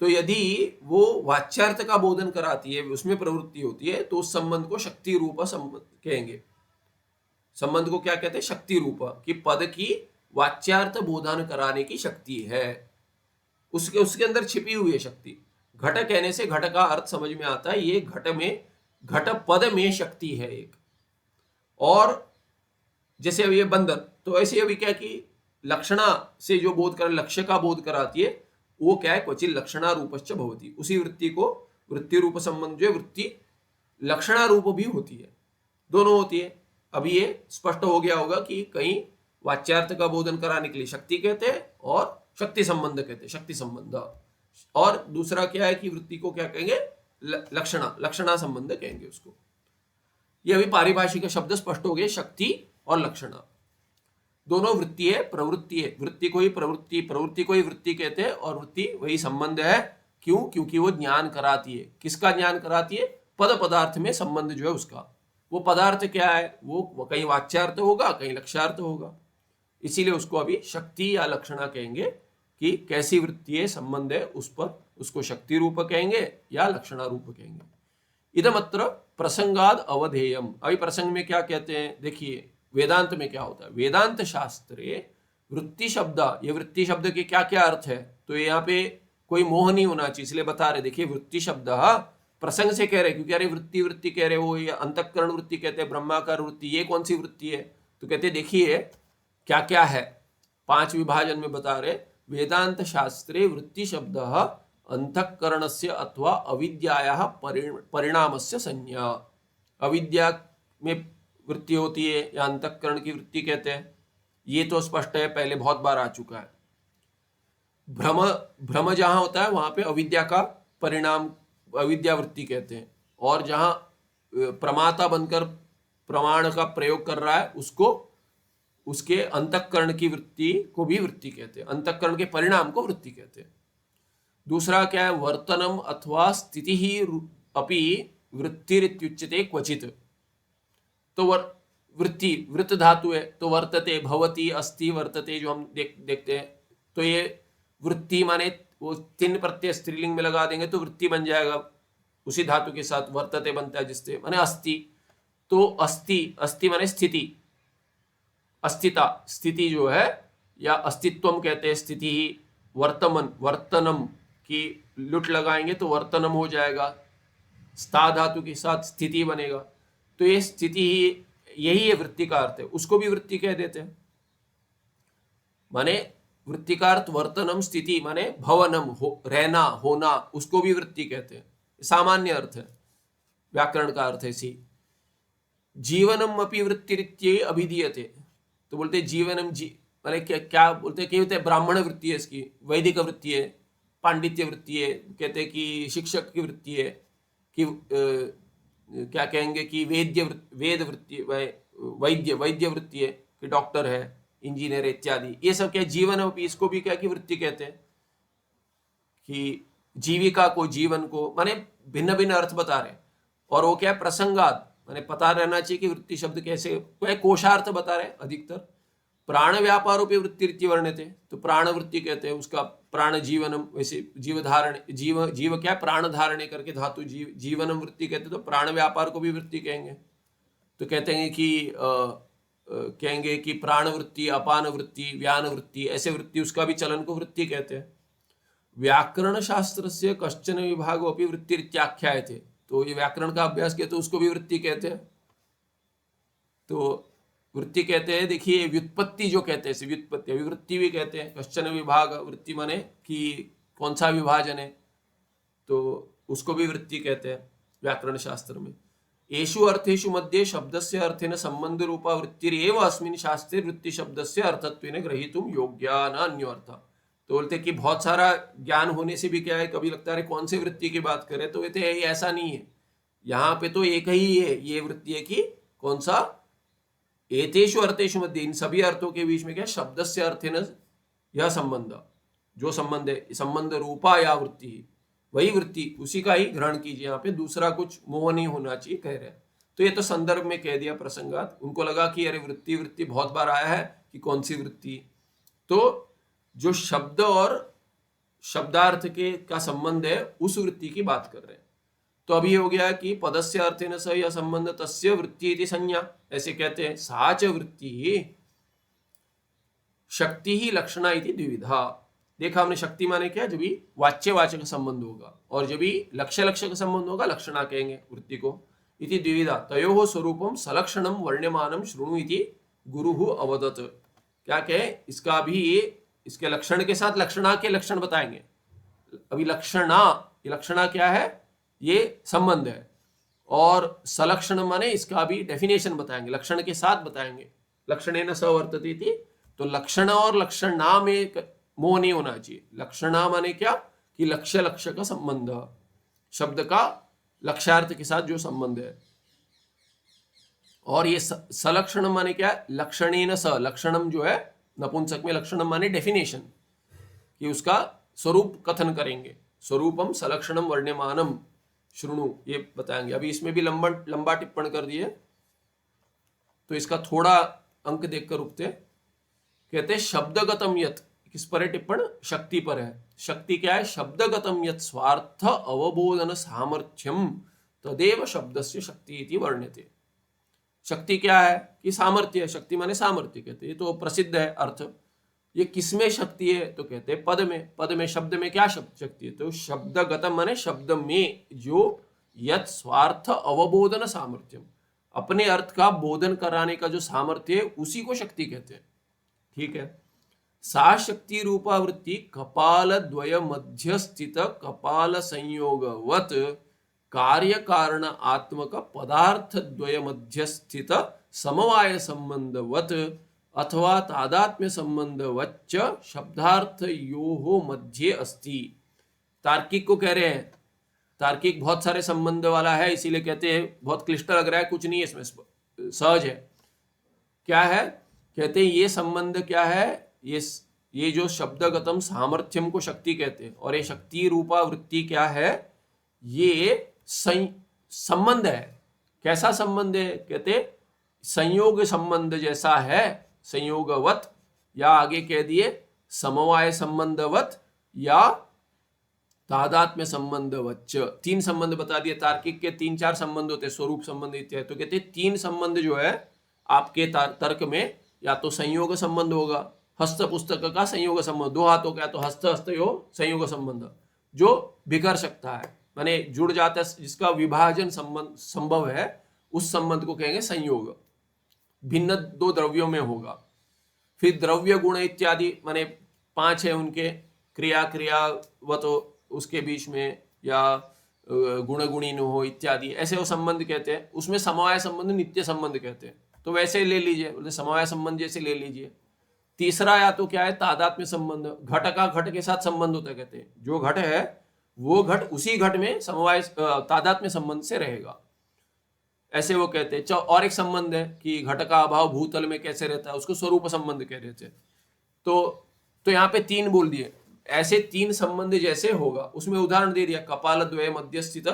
तो यदि वो वाच्यार्थ का बोधन कराती है, उसमें प्रवृत्ति होती है, तो उस संबंध को शक्ति रूप संबंध कहेंगे। संबंध को क्या कहते हैं, शक्ति रूप, कि पद की वाच्यार्थ बोधन कराने की शक्ति है, उसके अंदर छिपी हुई है शक्ति। घट कहने से घट का अर्थ समझ में आता है, ये घट पद में शक्ति है एक। और जैसे अभी ये बंदर, तो ऐसे अभी क्या कि लक्षणा से जो बोध कर लक्ष्य का बोध कराती है, वो क्या है, क्वचित लक्षणा रूपश्च भवति। उसी वृत्ति को वृत्ति रूप संबंध जो है वृत्ति लक्षणा रूप भी होती है, दोनों होती है। अभी ये स्पष्ट हो गया होगा कि कहीं वाच्यार्थ का बोधन कराने के लिए शक्ति कहते हैं और शक्ति संबंध कहते हैं, शक्ति संबंध। और दूसरा क्या है कि वृत्ति को क्या कहेंगे, लक्षणा संबंध कहेंगे उसको। ये अभी पारिभाषिक शब्द स्पष्ट हो गए, शक्ति और लक्षणा दोनों वृत्ति है, प्रवृत्ति है। वृत्ति को ही प्रवृत्ति को ही वृत्ति कहते हैं, और वृत्ति वही संबंध है। क्यों? क्योंकि वो ज्ञान कराती है। किसका ज्ञान कराती है? पद पदार्थ में संबंध जो है उसका। वो पदार्थ क्या है, वो कहीं वाच्यार्थ होगा, कहीं लक्ष्यार्थ होगा, इसीलिए उसको अभी शक्ति या लक्षणा कहेंगे कि कैसी वृत्ति है, संबंध है, उस पर उसको शक्ति रूप कहेंगे या लक्षणा रूप कहेंगे। इदमत्र प्रसंगाद अवधेयम। अभी प्रसंग में क्या कहते हैं, देखिए वेदांत में क्या होता है। वेदांत शास्त्रे वृत्ति शब्द, ये वृत्ति शब्द के क्या क्या अर्थ है, तो यहाँ पे कोई मोह नहीं होना चाहिए, इसलिए बता रहे। देखिए वृत्ति शब्द प्रसंग से कह रहे, क्योंकि अरे वृत्ति कह रहे हो, ये अंतःकरण वृत्ति कहते हैं, ब्रह्माकार वृत्ति, ये कौन सी वृत्ति है, तो कहते देखिए क्या क्या है, 5 विभाजन में बता रहे। वेदांत शास्त्रे वृत्ति शब्द अंतःकरणस्य अथवा अविद्यायाः परिणामस्य संज्ञा। अविद्या में वृत्ति होती है या अंतःकरण की वृत्ति कहते हैं, ये तो स्पष्ट है, पहले बहुत बार आ चुका है। भ्रम जहां होता है वहां पे अविद्या का परिणाम अविद्या वृत्ति कहते हैं, और जहां प्रमाता बनकर प्रमाण का प्रयोग कर रहा है उसको, उसके अंतःकरण की वृत्ति को भी वृत्ति कहते हैं, अंतःकरण के परिणाम को वृत्ति कहते हैं। दूसरा क्या है, वर्तनम अथवा स्थिति ही अपि वृत्तिरित्युच्यते क्वचित। तो वृत्ति वृत्त धातु है, तो वर्तते, भवति, अस्ति, वर्तते जो हम देखते हैं, तो ये वृत्ति माने वो 3 प्रत्यय स्त्रीलिंग में लगा देंगे तो वृत्ति बन जाएगा, उसी धातु के साथ वर्तते बनता है, जिससे माने अस्ति। तो अस्ति माने स्थिति, अस्तिता, स्थिति जो है, या अस्तित्वम कहते हैं स्थिति ही। वर्तनम की लुट लगाएंगे तो वर्तनम हो जाएगा, स्था धातु के साथ स्थिति बनेगा, तो ये स्थिति ही, यही है वृत्ति का अर्थ है, उसको भी वृत्ति कह देते हैं। माने वृत्ति का अर्थ वर्तनम, स्थिति माने भवनम, रहना, होना, उसको भी वृत्ति कहते हैं, सामान्य अर्थ है, व्याकरण का अर्थ है। इसी जीवनम अपि वृत्तिरित्ये अभिधीयते, तो बोलते जीवनम माने क्या बोलते, कहते हैं ब्राह्मण वृत्ति है इसकी, वैदिक वृत्ति है, पांडित्य वृत्ति है, कहते हैं कि शिक्षक की वृत्ति है, कि क्या कहेंगे कि वेद वृत्ति, वैद्य वृत्ति है, कि डॉक्टर है, इंजीनियर इत्यादि, ये सब क्या जीवन, इसको भी क्या कि वृत्ति कहते हैं, कि जीविका को, जीवन को, माने भिन्न भिन्न अर्थ बता रहे। और वो क्या है, प्रसंगात, माने पता रहना चाहिए कि वृत्ति शब्द कैसे, कोई कोशार्थ बता रहे अधिकतर। प्राण व्यापारोपि वृत्ति वर्ण्यते, तो प्राण वृत्ति कहते हैं उसका, प्राण जीवनम, वैसे जीव धारण, जीव क्या प्राण धारणे करके धातु जीवनम वृत्ति कहते हैं, तो प्राण व्यापार को भी वृत्ति कहेंगे। तो कहते हैं कि प्राण वृत्ति, अपान वृत्ति, व्यान वृत्ति, ऐसे वृत्ति, उसका भी चलन को वृत्ति कहते हैं। व्याकरण शास्त्र से कश्चन विभागो अपनी वृत्तिरित्याख्यायते, तो ये व्याकरण का अभ्यास किया तो उसको भी वृत्ति कहते हैं। तो वृत्ति कहते हैं, देखिए व्युत्पत्ति जो कहते हैं, व्युत्पत्ति, अभिवृत्ति भी कहते हैं। कश्चन विभाग, वृत्ति माने कि कौन सा विभाजन है, तो उसको भी वृत्ति कहते हैं व्याकरण शास्त्र में। येषु अर्थेषु मध्ये शब्दस्य अर्थेन संबंध रूपा वृत्तिरेव अस्मिन् शास्त्रे वृत्ति शब्दस्य अर्थत्वेन ग्रहीतुं योग्या न अन्यो अर्थ। तो बोलते कि बहुत सारा ज्ञान होने से भी क्या है, कभी लगता है कौन सी वृत्ति की बात करें, तो कहते हैं ऐसा नहीं है, यहाँ पे तो एक ही है, ये वृत्ति है कि कौन सा, एतेषु अर्थेषु मध्य, इन सभी अर्थों के बीच में क्या, शब्द से अर्थेन यह संबंध, जो संबंध है, संबंध रूपा या वृत्ति, वही वृत्ति, उसी का ही ग्रहण कीजिए, यहाँ पे दूसरा कुछ मोह नहीं होना चाहिए कह रहे हैं। तो ये तो संदर्भ में कह दिया प्रसंगात, उनको लगा कि अरे वृत्ति वृत्ति बहुत बार आया है कि कौन सी वृत्ति, तो जो शब्द और शब्दार्थ के का संबंध है उस वृत्ति की बात कर रहे हैं। तो अभी हो गया कि पदस्य अर्थेन स यह संबंध तस्य वृत्ति इति संज्ञा, ऐसे कहते हैं, साच वृत्ति शक्ति ही लक्षणा इति द्विविधा। देखा हमने, शक्ति माने क्या, जब भी वाच्य वाचक का संबंध होगा और जब भी लक्ष्य लक्ष्य का संबंध होगा लक्षणा कहेंगे वृत्ति को। इति द्विविधा तयोः स्वरूपम सलक्षणम वर्ण्यमानम शृणु इति गुरुः अवदत। क्या कहे, इसका भी इसके लक्षण के साथ लक्षणा के लक्षण बताएंगे। अभी लक्षणा, ये लक्षणा क्या है, ये संबंध है, और सलक्षण माने इसका भी डेफिनेशन बताएंगे, लक्षण के साथ बताएंगे। लक्षणेन स वर्तते थी, तो लक्षण और लक्षणा में मोह नहीं होना चाहिए। लक्षणा माने क्या, कि लक्ष्य लक्ष्य का संबंध, शब्द का लक्ष्यार्थ के साथ जो संबंध है। और ये सलक्षण माने क्या, लक्षणेन स, लक्षणम जो है नपुंसक में, लक्षणम माने डेफिनेशन, कि उसका स्वरूप कथन करेंगे। स्वरूपम सलक्षणम वर्ण्यमानम शृणु, ये बताएंगे। अभी इसमें भी लंबा टिप्पण कर दिए, तो इसका थोड़ा अंक देखकर रुकते। कहते शब्दगतम यत, किस पर है टिप्पण, शक्ति पर है। शक्ति क्या है, शब्दगतम यत स्वार्थ अवबोधन सामर्थ्यम तदेव शब्दस्य शक्ति इति वर्ण्यते। शक्ति क्या है, कि सामर्थ्य है, शक्ति माने सामर्थ्य, कहते ये तो प्रसिद्ध है अर्थ। ये किसमें शक्ति है, तो कहते हैं पद में। पद में, शब्द में क्या शक्ति है, तो शब्दगतम माने शब्द में जो यत स्वार्थ अवबोधन सामर्थ्यम, अपने अर्थ का बोधन कराने का जो सामर्थ्य है उसी को शक्ति कहते हैं। ठीक है। सा शक्ति रूपा वृत्ति कपाल द्वय मध्य स्थित कपाल संयोगवत कार्य कारण आत्मक पदार्थ द्वय मध्य स्थित समवाय संबंधवत अथवा तादात्म्य संबंधवच्च शब्दार्थ योहो मध्य अस्ति। तार्किक को कह रहे हैं, तार्किक बहुत सारे संबंध वाला है, इसीलिए कहते हैं बहुत क्लिष्ट लग रहा है, कुछ नहीं है इसमें, सहज है। क्या है, कहते हैं ये संबंध क्या है, ये जो शब्दगतम सामर्थ्यम को शक्ति कहते हैं, और ये शक्ति रूपा वृत्ति क्या है, ये संबंध है। कैसा संबंध है, कहते संयोग संबंध जैसा है, संयोगवत, या आगे कह दिए समवाय संबंधवत या तादात्म्य संबंधवच्च। तीन संबंध बता दिए। तार्किक के 3-4 संबंध होते हैं, स्वरूप संबंध इत्यादि। तो कहते 3 संबंध जो है आपके तर्क में, या तो संयोग संबंध होगा, हस्त पुस्तक का संयोग संबंध, 2 हाथों का, तो हस्त हस्तयो संयोग संबंध जो बिखर सकता है, माने जुड़ जाता है, जिसका विभाजन संबंध संभव है, उस संबंध को कहेंगे संयोग। भिन्न 2 द्रव्यों में होगा। फिर द्रव्य गुण इत्यादि, माने 5 है उनके, क्रिया क्रियावत उसके बीच में, या गुण गुणीन हो इत्यादि, ऐसे वो संबंध कहते हैं। उसमें समवाय संबंध नित्य संबंध कहते हैं, तो वैसे ले लीजिए, बोले समवाय संबंध जैसे ले लीजिए। तीसरा या तो क्या है, तादात्म्य संबंध, घट का घट के साथ संबंध होता है, कहते हैं जो घट है वो घट उसी घट में समवाय तादात्म्य संबंध से रहेगा, ऐसे वो कहते हैं। और एक संबंध है कि घट का अभाव भूतल में कैसे रहता है, उसको स्वरूप संबंध कह रहे थे। तो यहाँ पे 3 बोल दिए। ऐसे 3 संबंध जैसे होगा, उसमें उदाहरण दे दिया, कपाल द्वय मध्य स्थित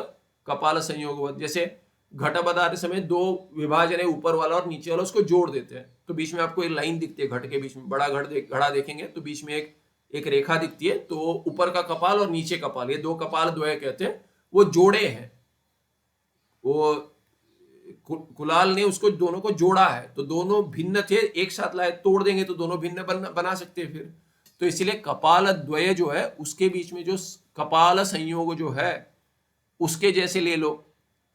कपाल संयोग, जैसे घट पदार्थ समय 2 विभाजन है, ऊपर वाला और नीचे वाला, उसको जोड़ देते हैं, तो बीच में आपको एक लाइन दिखती है घट के बीच में, बड़ा घड़ा देखेंगे तो बीच में एक रेखा दिखती है, तो ऊपर का कपाल और नीचे कपाल, ये 2 कपाल द्वय कहते हैं, वो जोड़े हैं। वो कुलाल ने उसको दोनों को जोड़ा है, तो दोनों भिन्न थे, एक साथ लाए, तोड़ देंगे तो दोनों भिन्न बना सकते हैं फिर। तो इसीलिए कपाल द्वय जो है उसके बीच में जो कपाल संयोग जो है उसके जैसे ले लो,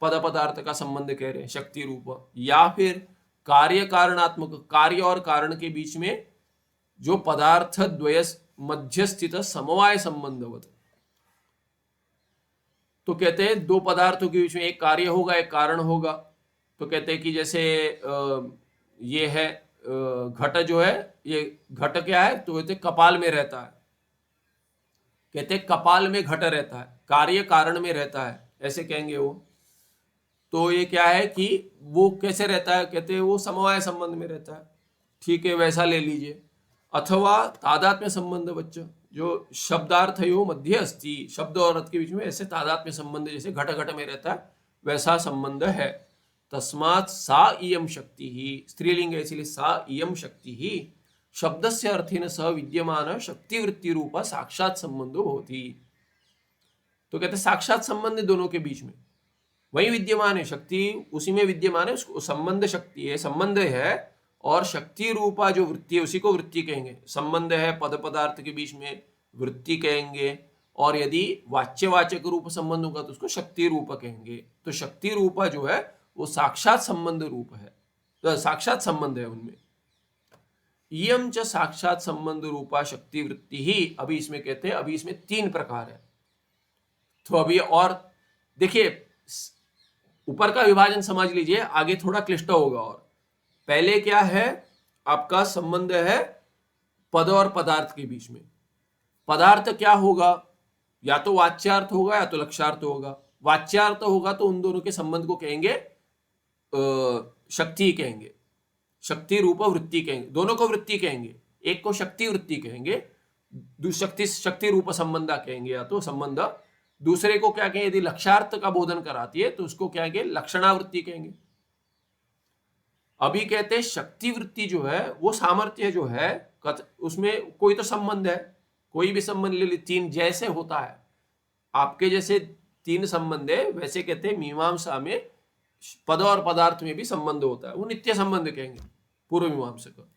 पद पदार्थ का संबंध कह रहे हैं शक्ति रूप, या फिर कार्य कारणात्मक, कार्य और कारण के बीच में जो पदार्थ द्वय मध्य स्थित समवाय संबंधवत। तो कहते हैं 2 पदार्थों के बीच में एक कार्य होगा, एक कारण होगा। तो कहते हैं कि जैसे ये है घट जो है, ये घट क्या है, तो कहते कपाल में रहता है, कहते कपाल में घट रहता है, कार्य कारण में रहता है, ऐसे कहेंगे वो। तो ये क्या है कि वो कैसे रहता है, कहते हैं वो समवाय संबंध में रहता है, ठीक है, वैसा ले लीजिए। अथवा तादात्म्य संबंध बच्चों, जो शब्दार्थयो मध्य अस्ति, शब्द और अर्थ के बीच में ऐसे तादात्म्य संबंध जैसे घट घट में रहता है वैसा संबंध है। तस्मात् सा इयं शक्ति ही, स्त्रीलिंग है इसलिए सा इयं शक्ति ही शब्द से अर्थेन सह विद्यमान शक्ति वृत्ति रूपा साक्षात संबंधो होती। तो कहते साक्षात संबंध दोनों के बीच में वही विद्यमान है, शक्ति उसी में विद्यमान है, उसको संबंध शक्ति है, संबंध है, और शक्ति रूपा जो वृत्ति है उसी को वृत्ति कहेंगे। संबंध है पद पदार्थ के बीच में, वृत्ति कहेंगे, और यदि वाच्यवाचक रूप संबंध होगा तो उसको शक्ति रूप कहेंगे। तो शक्ति रूपा जो है वो साक्षात संबंध रूप है, तो साक्षात संबंध है उनमें। इयं च साक्षात संबंध रूपा शक्ति वृत्ति ही, अभी इसमें कहते हैं, अभी इसमें 3 प्रकार है। तो अभी और देखिए, ऊपर का विभाजन समझ लीजिए, आगे थोड़ा क्लिष्ट होगा। और पहले क्या है, आपका संबंध है पद और पदार्थ के बीच में। पदार्थ क्या होगा, या तो वाच्यार्थ होगा या तो लक्ष्यार्थ होगा। वाच्यार्थ होगा तो उन दोनों के संबंध को कहेंगे शक्ति कहेंगे, शक्ति रूप वृत्ति कहेंगे, दोनों को वृत्ति कहेंगे। एक को शक्ति वृत्ति कहेंगे, शक्ति रूप संबंध कहेंगे या तो संबंध। दूसरे को क्या कहेंगे, यदि लक्ष्यार्थ का बोधन कराती है तो उसको क्या कहेंगे, लक्षणावृत्ति कहेंगे। अभी कहते हैं शक्ति वृत्ति जो है वो सामर्थ्य जो है, उसमें कोई तो संबंध है, कोई भी संबंध ले ली, 3 जैसे होता है, आपके जैसे 3 संबंध है, वैसे कहते हैं मीमांसा में पद और पदार्थ में भी संबंध होता है, वो नित्य संबंध कहेंगे पूर्व मीमांसा का।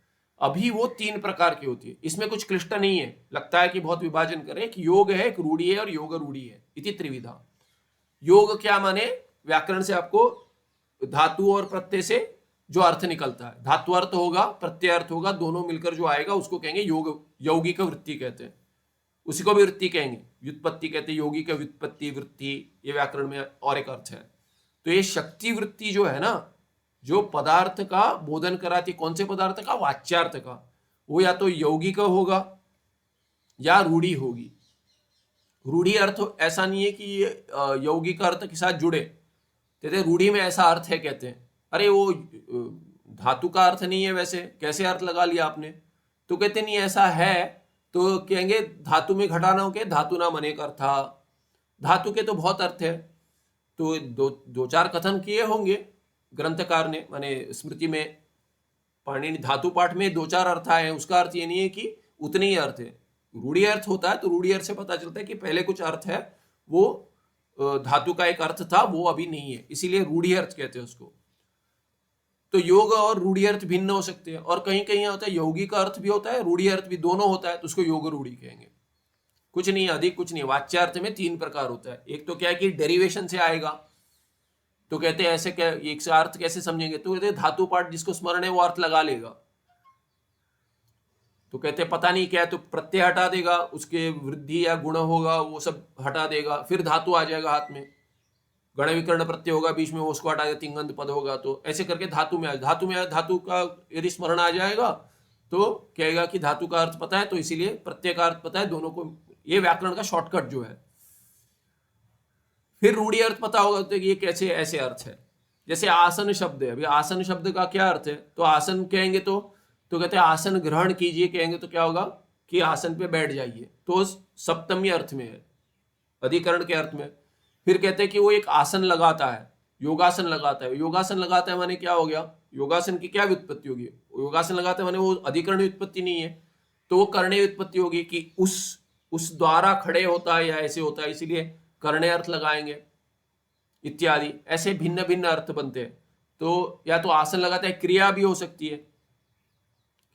अभी वो 3 प्रकार की होती है, इसमें कुछ क्लिष्ट नहीं है। लगता है कि बहुत विभाजन करें कि योग है, एक रूढ़ी है और योग रूढ़ी है, इति त्रिविधा। योग क्या माने, व्याकरण से आपको धातु और प्रत्यय से जो अर्थ निकलता है, धातु अर्थ होगा, प्रत्यय अर्थ होगा, दोनों मिलकर जो आएगा उसको कहेंगे योग, यौगिक वृत्ति कहते हैं। उसी को भी वृत्ति कहेंगे, व्युत्पत्ति कहते हैं, यौगिक व्युत्पत्ति वृत्ति, ये व्याकरण में और एक अर्थ है। तो ये शक्ति वृत्ति जो है ना, जो पदार्थ का बोधन कराती, कौन से पदार्थ का, वाच्यार्थ का, वो या तो यौगिक होगा या रूढ़ी होगी। रूढ़ी अर्थ ऐसा नहीं है कि यौगिक अर्थ के साथ जुड़े, कहते रूढ़ी में ऐसा अर्थ है, कहते हैं अरे वो धातु का अर्थ नहीं है, वैसे कैसे अर्थ लगा लिया आपने, तो कहते नहीं ऐसा है, तो कहेंगे धातु में घटाना हो के धातु नाम अनेक अर्थ था, धातु के तो बहुत अर्थ है। तो दो चार कथन किए होंगे ग्रंथकार ने, माने स्मृति में, पाणिनि धातु पाठ में 2-4 अर्थ आए हैं, उसका अर्थ ये नहीं है कि उतने ही अर्थ है। रूढ़ी अर्थ होता है तो रूढ़ी अर्थ से पता चलता है कि पहले कुछ अर्थ है, वो धातु का एक अर्थ था, वो अभी नहीं है, इसीलिए रूढ़ी अर्थ कहते हैं उसको। तो योग और रूढ़ी अर्थ भिन्न हो सकते हैं, और कहीं कहीं होता है यौगिक अर्थ भी होता है, रूढ़ी अर्थ भी, दोनों होता है, तो उसको योग रूढ़ी कहेंगे। कुछ नहीं, अधिक कुछ नहीं। वाच्यार्थ में 3 प्रकार होता है। एक तो क्या है कि डेरिवेशन से आएगा, तो कहते हैं ऐसे क्या, एक से अर्थ कैसे समझेंगे, तो कहते हैं धातु पाठ जिसको स्मरण है वो अर्थ लगा लेगा। तो कहते हैं पता नहीं क्या है, तो प्रत्यय हटा देगा, उसके वृद्धि या गुण होगा वो सब हटा देगा, फिर धातु आ जाएगा हाथ में, गण विकर्ण प्रत्यय होगा बीच में, वो उसको हटा देगा, तिंगंत पद होगा, तो ऐसे करके धातु में धातु का यदि स्मरण आ जाएगा तो कहेगा कि धातु का अर्थ पता है, तो इसीलिए प्रत्यय का अर्थ पता है, दोनों को, ये व्याकरण का शॉर्टकट जो है। फिर रूढ़ी अर्थ पता होगा तो ये कैसे ऐसे अर्थ है, जैसे आसन शब्द है। अभी आसन शब्द का क्या अर्थ है, तो आसन कहेंगे तो कहते हैं आसन ग्रहण कीजिए, कहेंगे तो क्या होगा कि आसन पे बैठ जाइए, तो सप्तमी अर्थ में है, अधिकरण के अर्थ में। फिर कहते हैं कि वो एक आसन लगाता है, योगासन लगाता है। योगासन लगाता है माने क्या हो गया, योगासन की क्या व्युत्पत्ति होगी, योगासन लगाता है माने वो अधिकरण व्युत्पत्ति नहीं है, तो वो कर्णीय व्युत्पत्ति होगी कि उस द्वारा खड़े होता है या ऐसे होता है, इसीलिए कर्णीय अर्थ लगाएंगे इत्यादि। ऐसे भिन्न भिन्न अर्थ बनते हैं। तो या तो आसन लगाता है, क्रिया भी हो सकती है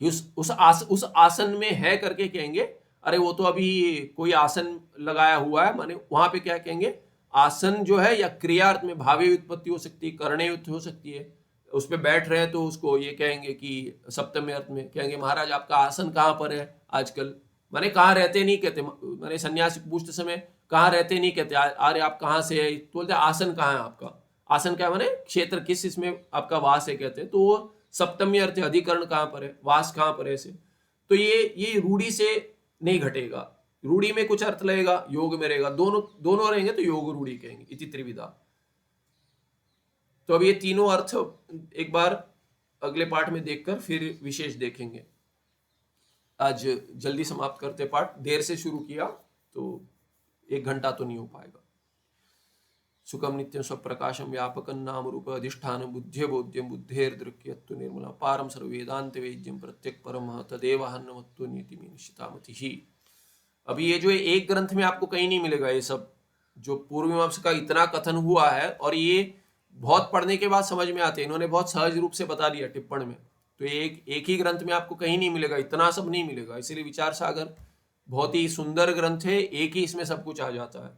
कि उस आसन में है करके कहेंगे अरे वो तो अभी कोई आसन लगाया हुआ है, माने वहां पे क्या कहेंगे, आसन जो है या क्रियार्थ में भावी उत्पत्ति हो सकती है, कर्णीय हो सकती है। उस पर बैठ रहे हैं तो उसको ये कहेंगे कि सप्तमी अर्थ में कहेंगे महाराज आपका आसन कहाँ पर है आजकल, माने कहाँ रहते नहीं कहते, माने सन्यासी पूछते समय कहाँ रहते नहीं कहते, अरे आप कहाँ से है, तो बोलते आसन कहाँ है आपका, आसन क्या माने क्षेत्र किस इसमें आपका वास है कहते हैं, तो वो सप्तमी अर्थ है, अधिकरण कहाँ पर है, वास कहाँ पर है ऐसे। तो ये रूढ़ी से नहीं घटेगा, रूढ़ी में कुछ अर्थ लगेगा, योग में रहेगा, दोनों दोनों रहेंगे तो योग रूढ़ी कहेंगे, इति त्रिविधा। तो अब ये तीनों अर्थ एक बार अगले पाठ में देखकर फिर विशेष देखेंगे। आज जल्दी समाप्त करते पाठ, देर से शुरू किया तो 1 घंटा तो नहीं हो पाएगा। सुखम नित्यं स्वप्रकाशम व्यापकं नाम रूप अधिष्ठान बुद्धि बोध्यम बुद्धेर्दृक्यत्व निर्मला पारम सर्ववेदांत वेद्यम प्रत्यक परम तदेव हन्नमत्व नीति निश्चितामति। अभी ये जो एक ग्रंथ में आपको कहीं नहीं मिलेगा, ये सब जो पूर्व मीमांसा का इतना कथन हुआ है, और ये बहुत पढ़ने के बाद समझ में आते हैं, इन्होंने बहुत सहज रूप से बता दिया टिप्पण में। तो एक ही ग्रंथ में आपको कहीं नहीं मिलेगा, इतना सब नहीं मिलेगा। इसीलिए विचार सागर बहुत ही सुंदर ग्रंथ है, एक ही इसमें सब कुछ आ जाता है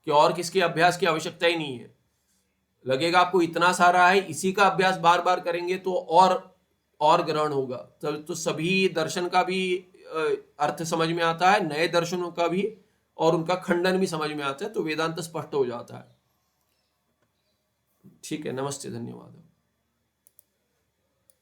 कि और किसके अभ्यास की आवश्यकता ही नहीं है। लगेगा आपको इतना सारा है, इसी का अभ्यास बार बार करेंगे तो और ग्रहण होगा। तो सभी दर्शन का भी अर्थ समझ में आता है, नए दर्शनों का भी, और उनका खंडन भी समझ में आता है, तो वेदांत स्पष्ट हो जाता है। ठीक है, नमस्ते, धन्यवाद।